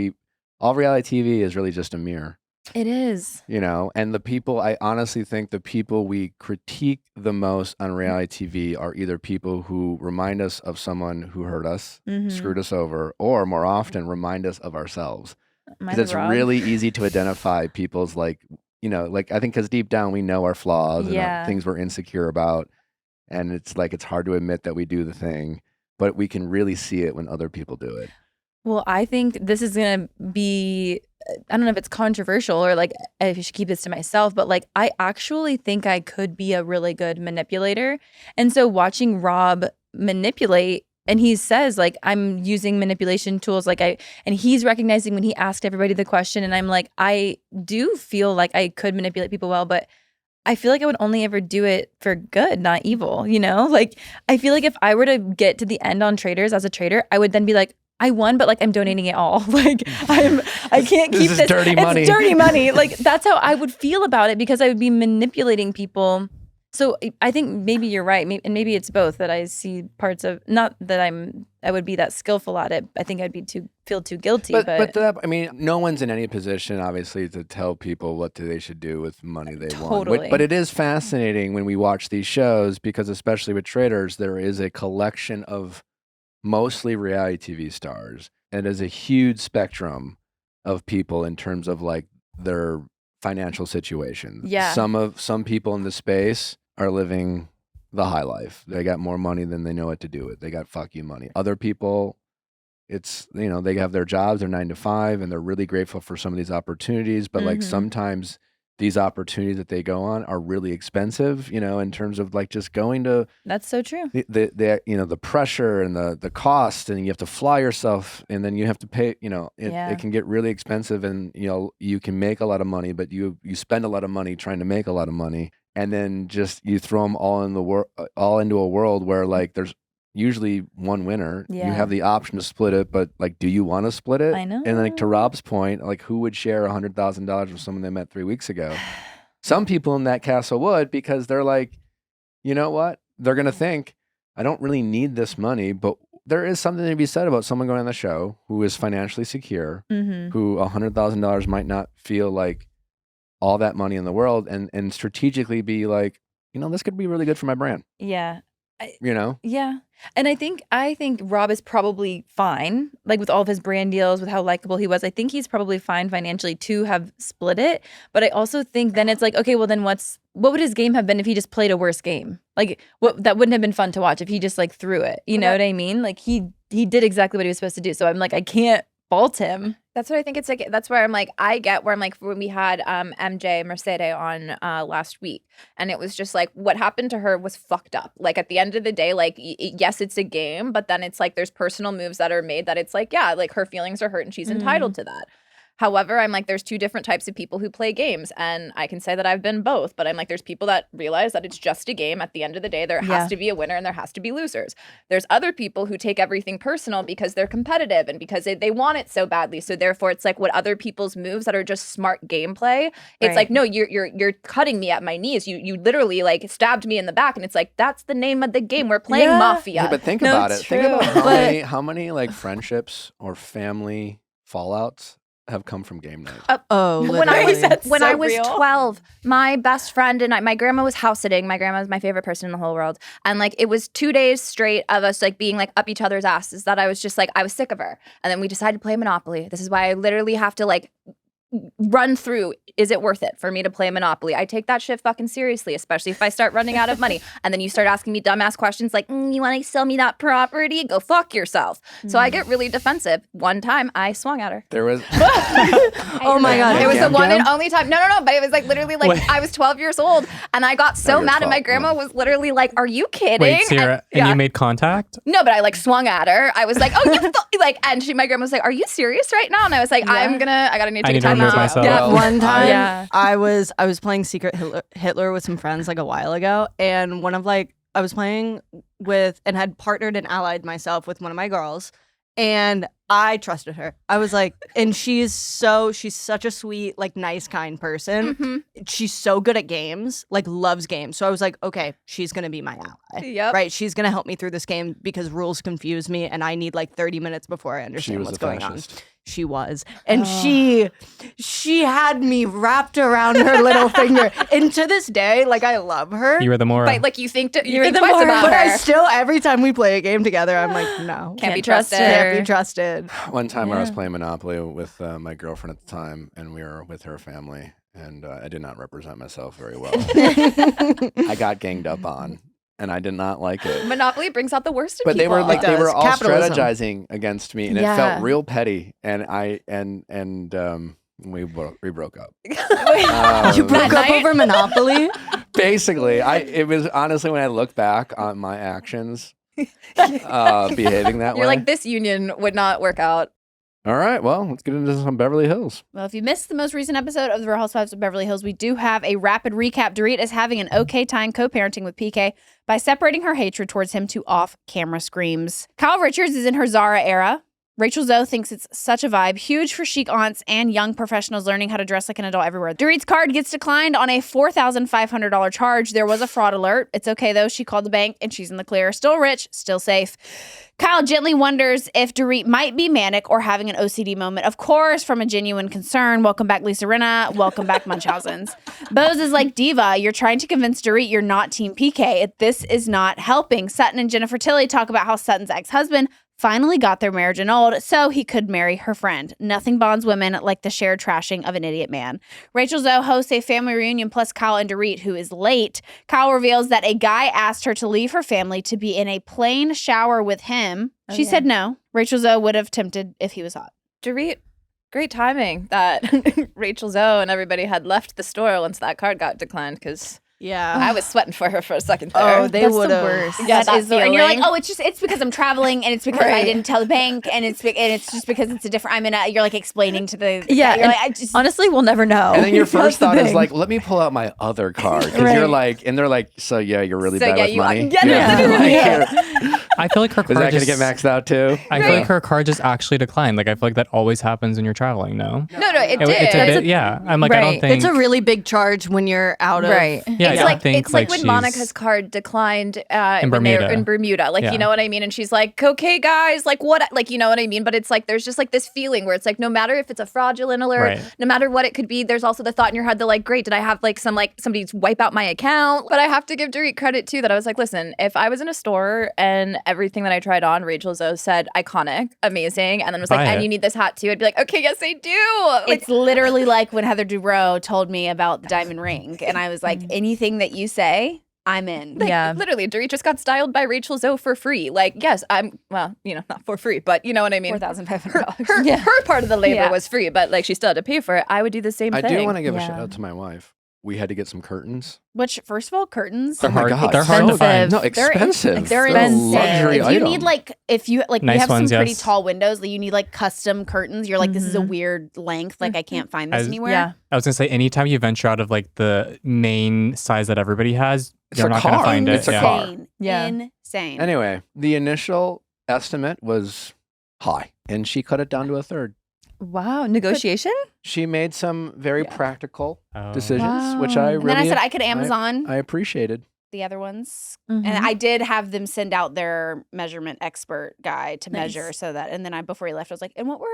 all reality TV is really just a mirror. It is. You know, and I honestly think the people we critique the most on reality TV are either people who remind us of someone who hurt us, screwed us over, or more often remind us of ourselves. Because it's really easy to identify people's like, you know, like I think because deep down we know our flaws and things we're insecure about. And it's like, it's hard to admit that we do the thing, but we can really see it when other people do it. Well, I think this is going to be, I don't know if it's controversial or like I should keep this to myself, but like I actually think I could be a really good manipulator. And so watching Rob manipulate, and he says like, I'm using manipulation tools and he's recognizing when he asked everybody the question, and I'm like, I do feel like I could manipulate people well, but I feel like I would only ever do it for good, not evil, you know? Like I feel like if I were to get to the end on Traitors as a traitor, I would then be like, I won, but like I'm donating it all. Like I can't keep this. Dirty money. It's dirty money. Like that's how I would feel about it, because I would be manipulating people. So I think maybe you're right, and maybe it's both, that I see parts of, not that I would be that skillful at it. I think I'd be feel too guilty. But I mean, no one's in any position, obviously, to tell people what they should do with money they want. Totally. But it is fascinating when we watch these shows, because especially with Traitors, there is a collection of mostly reality TV stars, and there's a huge spectrum of people in terms of like their financial situation. Yeah. Some people in the space are living the high life. They got more money than they know what to do with. They got fuck you money. Other people, it's, you know, they have their jobs, they're 9 to 5, and they're really grateful for some of these opportunities. But like sometimes these opportunities that they go on are really expensive, you know, in terms of like just going to that's so true. the you know, the pressure and the cost, and you have to fly yourself, and then you have to pay, you know, it can get really expensive, and you know, you can make a lot of money, but you spend a lot of money trying to make a lot of money, and then just you throw them all into a world where like there's usually one winner. You Yeah. have the option to split it, but like, do you want to split it? I know. And like to Rob's point, like who would share $100,000 with someone they met 3 weeks ago? Some people in that castle would, because they're like, you know what? They're going to think, I don't really need this money, but there is something to be said about someone going on the show who is financially secure, who $100,000 might not feel like all that money in the world, and strategically be like, you know, this could be really good for my brand. Yeah. You know? Yeah. And I think Rob is probably fine, like with all of his brand deals, with how likable he was. I think he's probably fine financially to have split it. But I also think then it's like, okay, well then what's what would his game have been if he just played a worse game? Like that wouldn't have been fun to watch if he just like threw it. You know what I mean? Like he did exactly what he was supposed to do. So I'm like, I can't fault him. That's what I think. It's like, that's where I'm like, I get where I'm like, when we had MJ Mercedes on last week, and it was just like, what happened to her was fucked up. Like at the end of the day, like, yes, it's a game, but then it's like, there's personal moves that are made that it's like, yeah, like her feelings are hurt and she's entitled to that. However, I'm like, there's two different types of people who play games, and I can say that I've been both, but I'm like, there's people that realize that it's just a game. At the end of the day, there has to be a winner and there has to be losers. There's other people who take everything personal because they're competitive and because they want it so badly. So therefore, it's like what other people's moves that are just smart gameplay. It's like, no, you're cutting me at my knees. You literally like stabbed me in the back, and it's like, that's the name of the game. We're playing Mafia. Yeah, but think about it. Think about how many like friendships or family fallouts have come from game night. When I was 12, my best friend and my grandma was house sitting. My grandma was my favorite person in the whole world. And like, it was 2 days straight of us like being like up each other's asses that I was just like, I was sick of her. And then we decided to play Monopoly. This is why I literally have to like run through, is it worth it for me to play Monopoly? I take that shit fucking seriously, especially if I start running out of money. And then you start asking me dumbass questions like, you want to sell me that property? Go fuck yourself. So I get really defensive. One time I swung at her. There was oh my God. It was the one and only time. No, but it was like literally like I was 12 years old and I got so mad and my grandma was literally like, are you kidding? Wait, Sierra, and you made contact? No, but I like swung at her. I was like, oh, you like, and my grandma was like, are you serious right now? And I was like, I gotta need to take time out. Myself. Yeah, one time I was playing Secret Hitler with some friends like a while ago, and one of like I was playing with and had partnered and allied myself with one of my girls, and I trusted her. I was like, and she's such a sweet, like nice, kind person. She's so good at games, like loves games. So I was like, okay, she's gonna be my ally. Right? She's gonna help me through this game because rules confuse me, and I need like 30 minutes before I understand what's going on. She was. And she had me wrapped around her little finger. And to this day, like I love her. You were the more. But like you think twice about but her. I still, every time we play a game together, I'm like, no. Can't be trusted. Can't be trusted. One time when I was playing Monopoly with my girlfriend at the time, and we were with her family, and I did not represent myself very well. I got ganged up on. And I did not like it. Monopoly brings out the worst in people. But they were like they were all Capitalism. strategizing against me, and it felt real petty. And we broke up. You broke up over Monopoly? Basically, it was honestly when I look back on my actions, behaving that way. You're like, this union would not work out. All right, well, let's get into some Beverly Hills. Well, if you missed the most recent episode of The Real Housewives of Beverly Hills, we do have a rapid recap. Dorit is having an okay time co-parenting with PK by separating her hatred towards him to off-camera screams. Kyle Richards is in her Zara era. Rachel Zoe thinks it's such a vibe, huge for chic aunts and young professionals learning how to dress like an adult everywhere. Dorit's card gets declined on a $4,500 charge. There was a fraud alert. It's okay, though. She called the bank, and she's in the clear. Still rich, still safe. Kyle gently wonders if Dorit might be manic or having an OCD moment. Of course, from a genuine concern. Welcome back, Lisa Rinna. Welcome back, Munchausen's. Bose is like, Diva, you're trying to convince Dorit you're not Team PK. This is not helping. Sutton and Jennifer Tilly talk about how Sutton's ex-husband finally got their marriage annulled so he could marry her friend. Nothing bonds women like the shared trashing of an idiot man. Rachel Zoe hosts a family reunion plus Kyle and Dorit, who is late. Kyle reveals that a guy asked her to leave her family to be in a plain shower with him. She said no. Rachel Zoe would have tempted if he was hot. Dorit, great timing that Rachel Zoe and everybody had left the store once that card got declined, because I was sweating for her for a second there. Oh, they would have. Yeah, and you're like, oh, it's because I'm traveling, and it's because I didn't tell the bank, and it's just because it's a different. You're like explaining to the you're like, honestly, we'll never know. And then your first thought is like, let me pull out my other card, because you're like, and they're like, so yeah, you're really bad with money. I feel like her card is that going to get maxed out too? I feel like her card just actually declined. Like I feel like that always happens when you're traveling. No, it did. It's a bit, yeah. I'm like, I don't think it's a really big charge when you're out of Yeah, it's like when Monica's card declined in when they were Bermuda. in Bermuda. Like, you know what I mean? And she's like, okay, guys, like what? Like, you know what I mean? But it's like, there's just like this feeling where it's like, no matter if it's a fraudulent alert, no matter what it could be, there's also the thought in your head that like, great, did I have like somebody's wipe out my account? But I have to give Dorit credit too, that I was like, listen, if I was in a store and everything that I tried on, Rachel Zoe said iconic, amazing, and then was Buy like, and it. you need this hat too. I'd be like, okay, yes, I do. Like, It's literally like when Heather Dubrow told me about the diamond ring, and I was like, anything that you say, I'm in. like, Yeah. literally, Dorit just got styled by Rachel Zoe for free. Like, yes, I'm, well, not for free, but you know what I mean? $4,500. Her part of the labor Yeah. was free, but like she still had to pay for it. I would do the same I thing. do want to give a Yeah. shout out to my wife. We had to get some curtains. Which, first of all, curtains. They're Oh my hard. God, They're hard to expensive. find. No, They're expensive. They're a expensive. luxury If you item. need if you we Nice have ones, some pretty yes. tall windows, you need like custom curtains. You're like, this is a Mhm. weird length. Like I can't find this As- anywhere. Yeah. I was gonna say, anytime you venture out of like the main size that everybody has, It's you're a not gonna car. find it. It's a yeah. car. Insane. Yeah. Insane. Anyway, the initial estimate was high, and she cut it down to a third. Wow. Negotiation? She made some very practical Oh. decisions, which Wow. I And really and then I said I could Amazon I appreciated. the other ones. Mhm. And I did have them send out their measurement expert guy to Nice. measure so that, and then before he left, I was like, and what were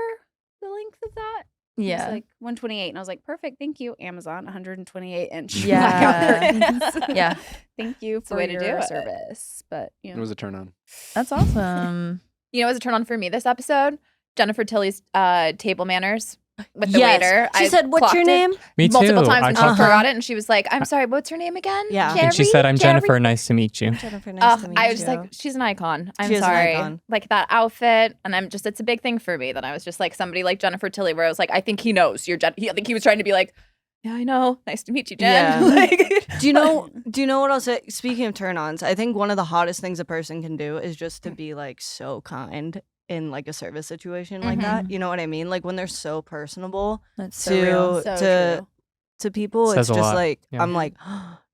the length of that? He was Yeah. like 128. And I was like, perfect. Thank you. Amazon, 128 inch. Yeah. blackout. Yeah. Thank you the for way to your do it. service. But, you It know. was a turn on. That's awesome. You know, it was a turn on for me this episode. Jennifer Tilly's table manners with the Yes. waiter. She I said, "What's your clocked it name?" Me too. multiple times I when she clocked- forgot it, and she was like, "I'm sorry, what's her name again?" Yeah. And she Jerry? said, "I'm Jerry? Jennifer. Nice to meet you." Jennifer, nice to meet I you. was just like, she's an icon. I'm She is an sorry. icon. Like that outfit. And it's a big thing for me that I was just like somebody like Jennifer Tilly, where I was like, I think he knows you're I think he was trying to be like, yeah, I know. Nice to meet you, Jen. Yeah. Like, Do you know what I'll say? Speaking of turn-ons, I think one of the hottest things a person can do is just to be like so kind in like a service situation like that. You know what I mean? Like when they're so personable That's so real. So to true. to people, Says it's a just lot. like Yeah. I'm like,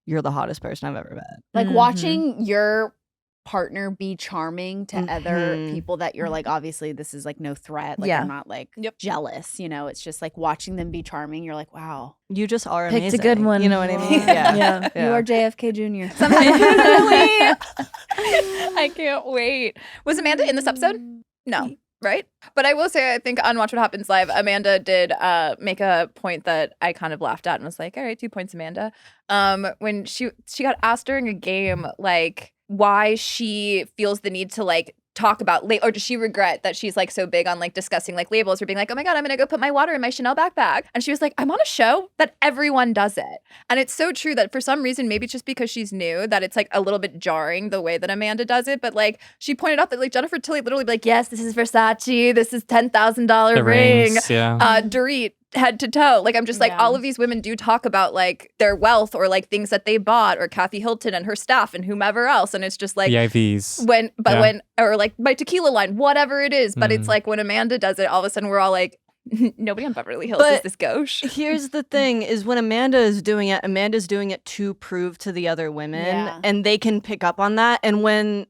you're the hottest person I've ever met. Like Mhm. watching your partner be charming to other Mhm. people that you're like, obviously this is like no threat. Like Yeah. I'm not like jealous, it's just like watching them be charming. You're like, wow. You just are Picked a amazing. good one. You know what I mean? Yeah. Yeah. You are JFK Jr. I can't wait. Was Amanda in this episode? No. Right? But I will say, I think on Watch What Happens Live, Amanda did make a point that I kind of laughed at and was like, all right, 2 points, Amanda. When she got asked during a game, like, why she feels the need to, like, talk about, or does she regret that she's, like, so big on, like, discussing, like, labels or being like, oh my God, I'm going to go put my water in my Chanel backpack. And she was like, I'm on a show that everyone does it. And it's so true that for some reason, maybe it's just because she's new, that it's, like, a little bit jarring the way that Amanda does it. But, like, she pointed out that, like, Jennifer Tilly literally be like, yes, this is Versace. This is $10,000 The ring. rings, yeah. Dorit head to toe. Like, I'm just like, Yeah. all of these women do talk about, like, their wealth or, like, things that they bought, or Kathy Hilton and her staff and whomever else. And it's just like, VIVs. or like my tequila line, whatever it is. But it's Mhm. like when Amanda does it, all of a sudden we're all like, nobody on Beverly Hills But is this gauche. Here's the thing is when Amanda's doing it to prove to the other women Yeah. and they can pick up on that. And when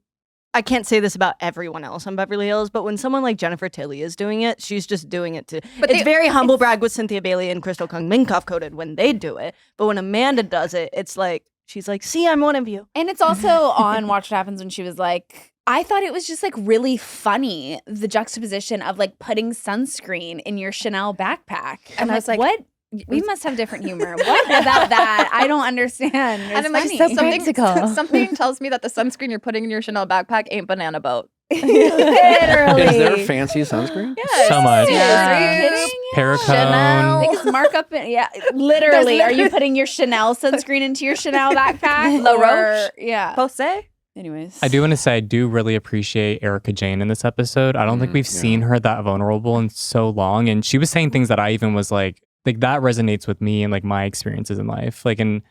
I can't say this about everyone else on Beverly Hills, but when someone like Jennifer Tilly is doing it, she's just doing it to. But It's they- very humble brag with Cynthia Bailey and Crystal Kung Minkoff coded when they do it. But when Amanda does it, it's like she's like, "See, I'm one of you." And it's also on Watch What Happens when she was like, I thought it was just like really funny, the juxtaposition of like putting sunscreen in your Chanel backpack. And I was like, what? We must have different humor. What about that? I don't understand. And I'm like, funny. something tells me that the sunscreen you're putting in your Chanel backpack ain't banana boat. Literally. Is there fancy sunscreen? Yes. So much. Yeah. Are Are you you kidding? kidding? Paracone. Chanel. They can mark up in, literally. Are you putting your Chanel sunscreen into your Chanel backpack? La Or- Roche? Yeah. Pose? Anyways. I do want to say I do really appreciate Erica Jane in this episode. I don't think we've yeah. seen her that vulnerable in so long, and she was saying things that I even was like that resonates with me and like my experiences in life. Like, and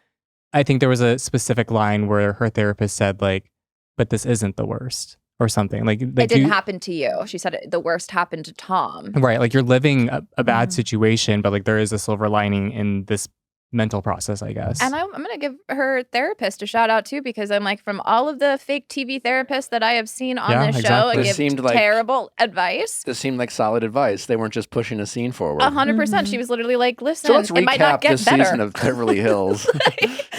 I think there was a specific line where her therapist said like, "But this isn't the worst," or something. Like It didn't happen to you. She said the worst happened to Tom. Right, like you're living a bad Mm-hmm. situation, but like there is a silver lining in this mental process, I guess. And I'm going to give her therapist a shout out too, because I'm like, from all of the fake TV therapists that I have seen on Yeah, this show exactly. and This give seemed like- terrible advice. This seemed like solid advice. They weren't just pushing a scene forward. 100%. She was literally like, listen, So let's it might recap not get this better. season of Beverly Hills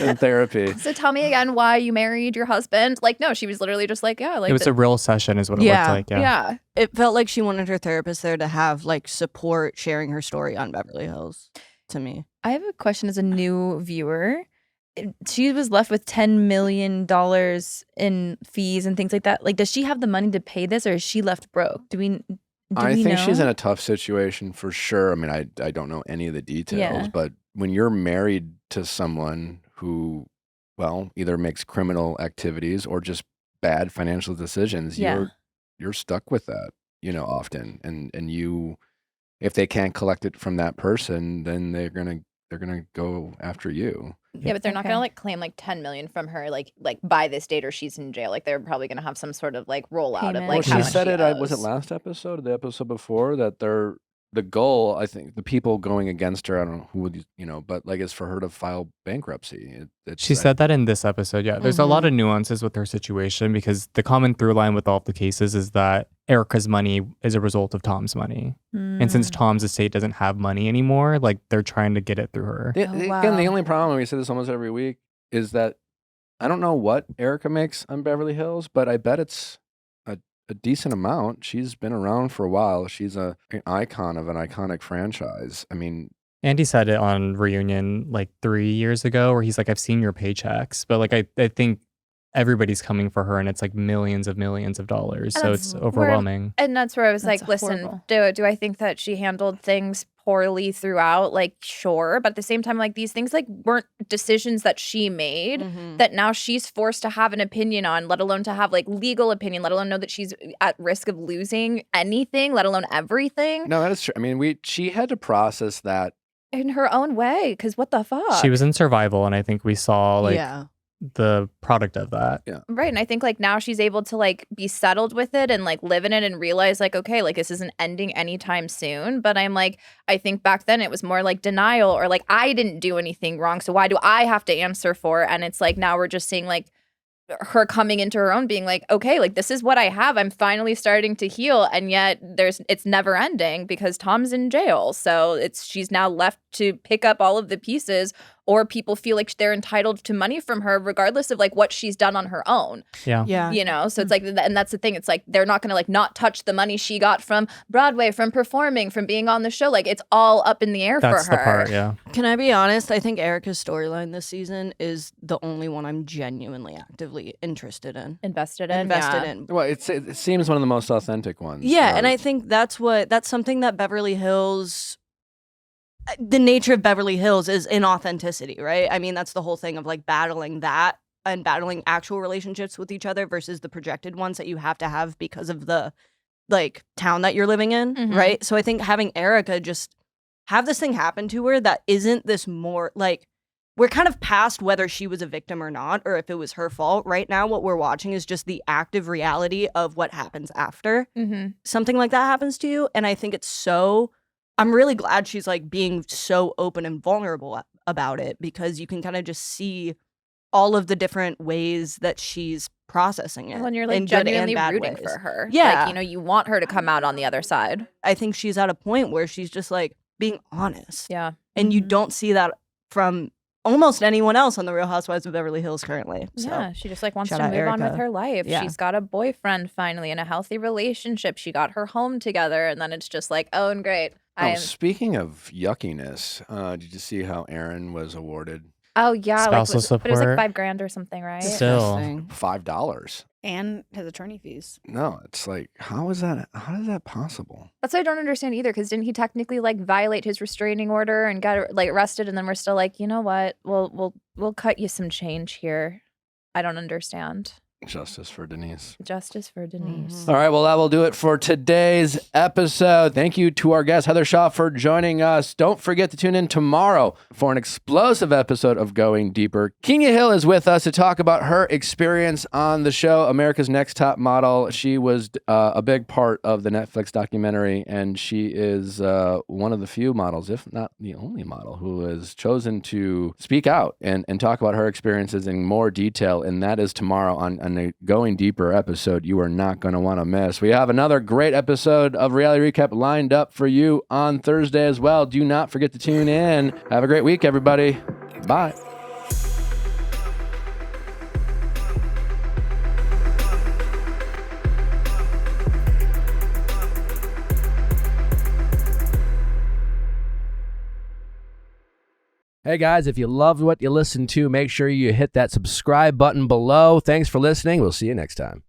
in therapy. So tell me again why you married your husband. Like, no, she was literally just like, yeah, like it was a real session is what it Yeah. looked like. yeah. It felt like she wanted her therapist there to have like support sharing her story on Beverly Hills to me. I have a question as a new viewer. she was left with $10 million in fees and things like that. Like, does she have the money to pay this, or is she left broke? I think she's know? in a tough situation for sure. I mean, I don't know any of the details, Yeah. but when you're married to someone who, well, either makes criminal activities or just bad financial decisions, Yeah. you're stuck with that, often. And you, if they can't collect it from that person, then they're gonna go after you. Yeah, but they're not Okay. gonna claim 10 million from her like by this date or she's in jail. Like they're probably gonna have some sort of rollout of Payment. like Well, how she much said she it. Was it owes. last episode or the episode before that the goal? I think the people going against her. I don't know who would but is for her to file bankruptcy. She said that in this episode. Yeah, there's a lot Mhm. of nuances with her situation because the common through line with all of the cases is that Erica's money is a result of Tom's money, and since Mm. Tom's estate doesn't have money anymore, they're trying to get it through her. Again, wow. the only problem, we say this almost every week, is that I don't know what Erica makes on Beverly Hills, but I bet it's a decent amount. She's been around for a while. She's an icon of an iconic franchise. I mean, Andy said it on Reunion 3 years ago, where he's like, "I've seen your paychecks," but I think everybody's coming for her, and it's millions of dollars, And so that's it's where- overwhelming. And that's where I was That's like, listen, horrible. do I think that she handled things poorly throughout? Sure. But at the same time, these things weren't decisions that she made Mhm. that now she's forced to have an opinion on, let alone to have legal opinion, let alone know that she's at risk of losing anything, let alone everything no, that is true. I mean, she had to process that. in her own way. Because what the fuck? She was in survival, and I think we saw yeah. the product of that. Right. And I think now she's able to be settled with it and live in it and realize okay, this isn't ending anytime soon. But I'm I think back then it was more denial or I didn't do anything wrong. So why do I have to answer for it? And it's now we're just seeing her coming into her own being okay, this is what I have. I'm finally starting to heal. And yet it's never ending because Tom's in jail. So she's now left to pick up all of the pieces, or people feel like they're entitled to money from her regardless of what she's done on her own. Yeah. Yeah. So it's and that's the thing. It's they're not going to not touch the money she got from Broadway, from performing, from being on the show. It's all up in the air That's for her. the part, yeah. Can I be honest? I think Erica's storyline this season is the only one I'm genuinely actively interested in. Invested in. Invested yeah. in. Well, it seems one of the most authentic ones. Yeah, and I think that's something that Beverly Hills, the nature of Beverly Hills is inauthenticity, right? I mean, that's the whole thing of battling that and battling actual relationships with each other versus the projected ones that you have to have because of the town that you're living in, Mhm. right? So I think having Erica just have this thing happen to her that isn't this more we're kind of past whether she was a victim or not, or if it was her fault. Right now, what we're watching is just the active reality of what happens after Mm-hmm. something like that happens to you. And I think I'm really glad she's being so open and vulnerable about it, because you can kind of just see all of the different ways that she's processing it. When you're in good and genuinely bad rooting ways. for her. Yeah. You want her to come out on the other side. I think she's at a point where she's just being honest. Yeah. And you Mhm. don't see that from almost anyone else on the Real Housewives of Beverly Hills currently. So. Yeah, she just wants shout to out move on with Erica. her life. Yeah. She's got a boyfriend finally in a healthy relationship. She got her home together, and then it's just oh, and great. Oh, speaking of yuckiness, did you see how Aaron was awarded Oh yeah, Spousal but it was support. $5,000 or something, right? Still. Disgusting. $5? And his attorney fees. No, it's how is that possible? That's what I don't understand either. Because didn't he technically violate his restraining order and got arrested? And then we're still you know what? We'll cut you some change here. I don't understand. Justice for Denise. Justice for Denise. Mhm. All right, well, that will do it for today's episode. Thank you to our guest, Heather Shaw, for joining us. Don't forget to tune in tomorrow for an explosive episode of Going Deeper. Kenya Hill is with us to talk about her experience on the show, America's Next Top Model. She was a big part of the Netflix documentary, and she is one of the few models, if not the only model, who has chosen to speak out and talk about her experiences in more detail, and that is tomorrow on a Going Deeper episode you are not going to want to miss. We have another great episode of Reality Recap lined up for you on Thursday as well. Do not forget to tune in. Have a great week, everybody. Bye. Hey guys, if you loved what you listened to, make sure you hit that subscribe button below. Thanks for listening. We'll see you next time.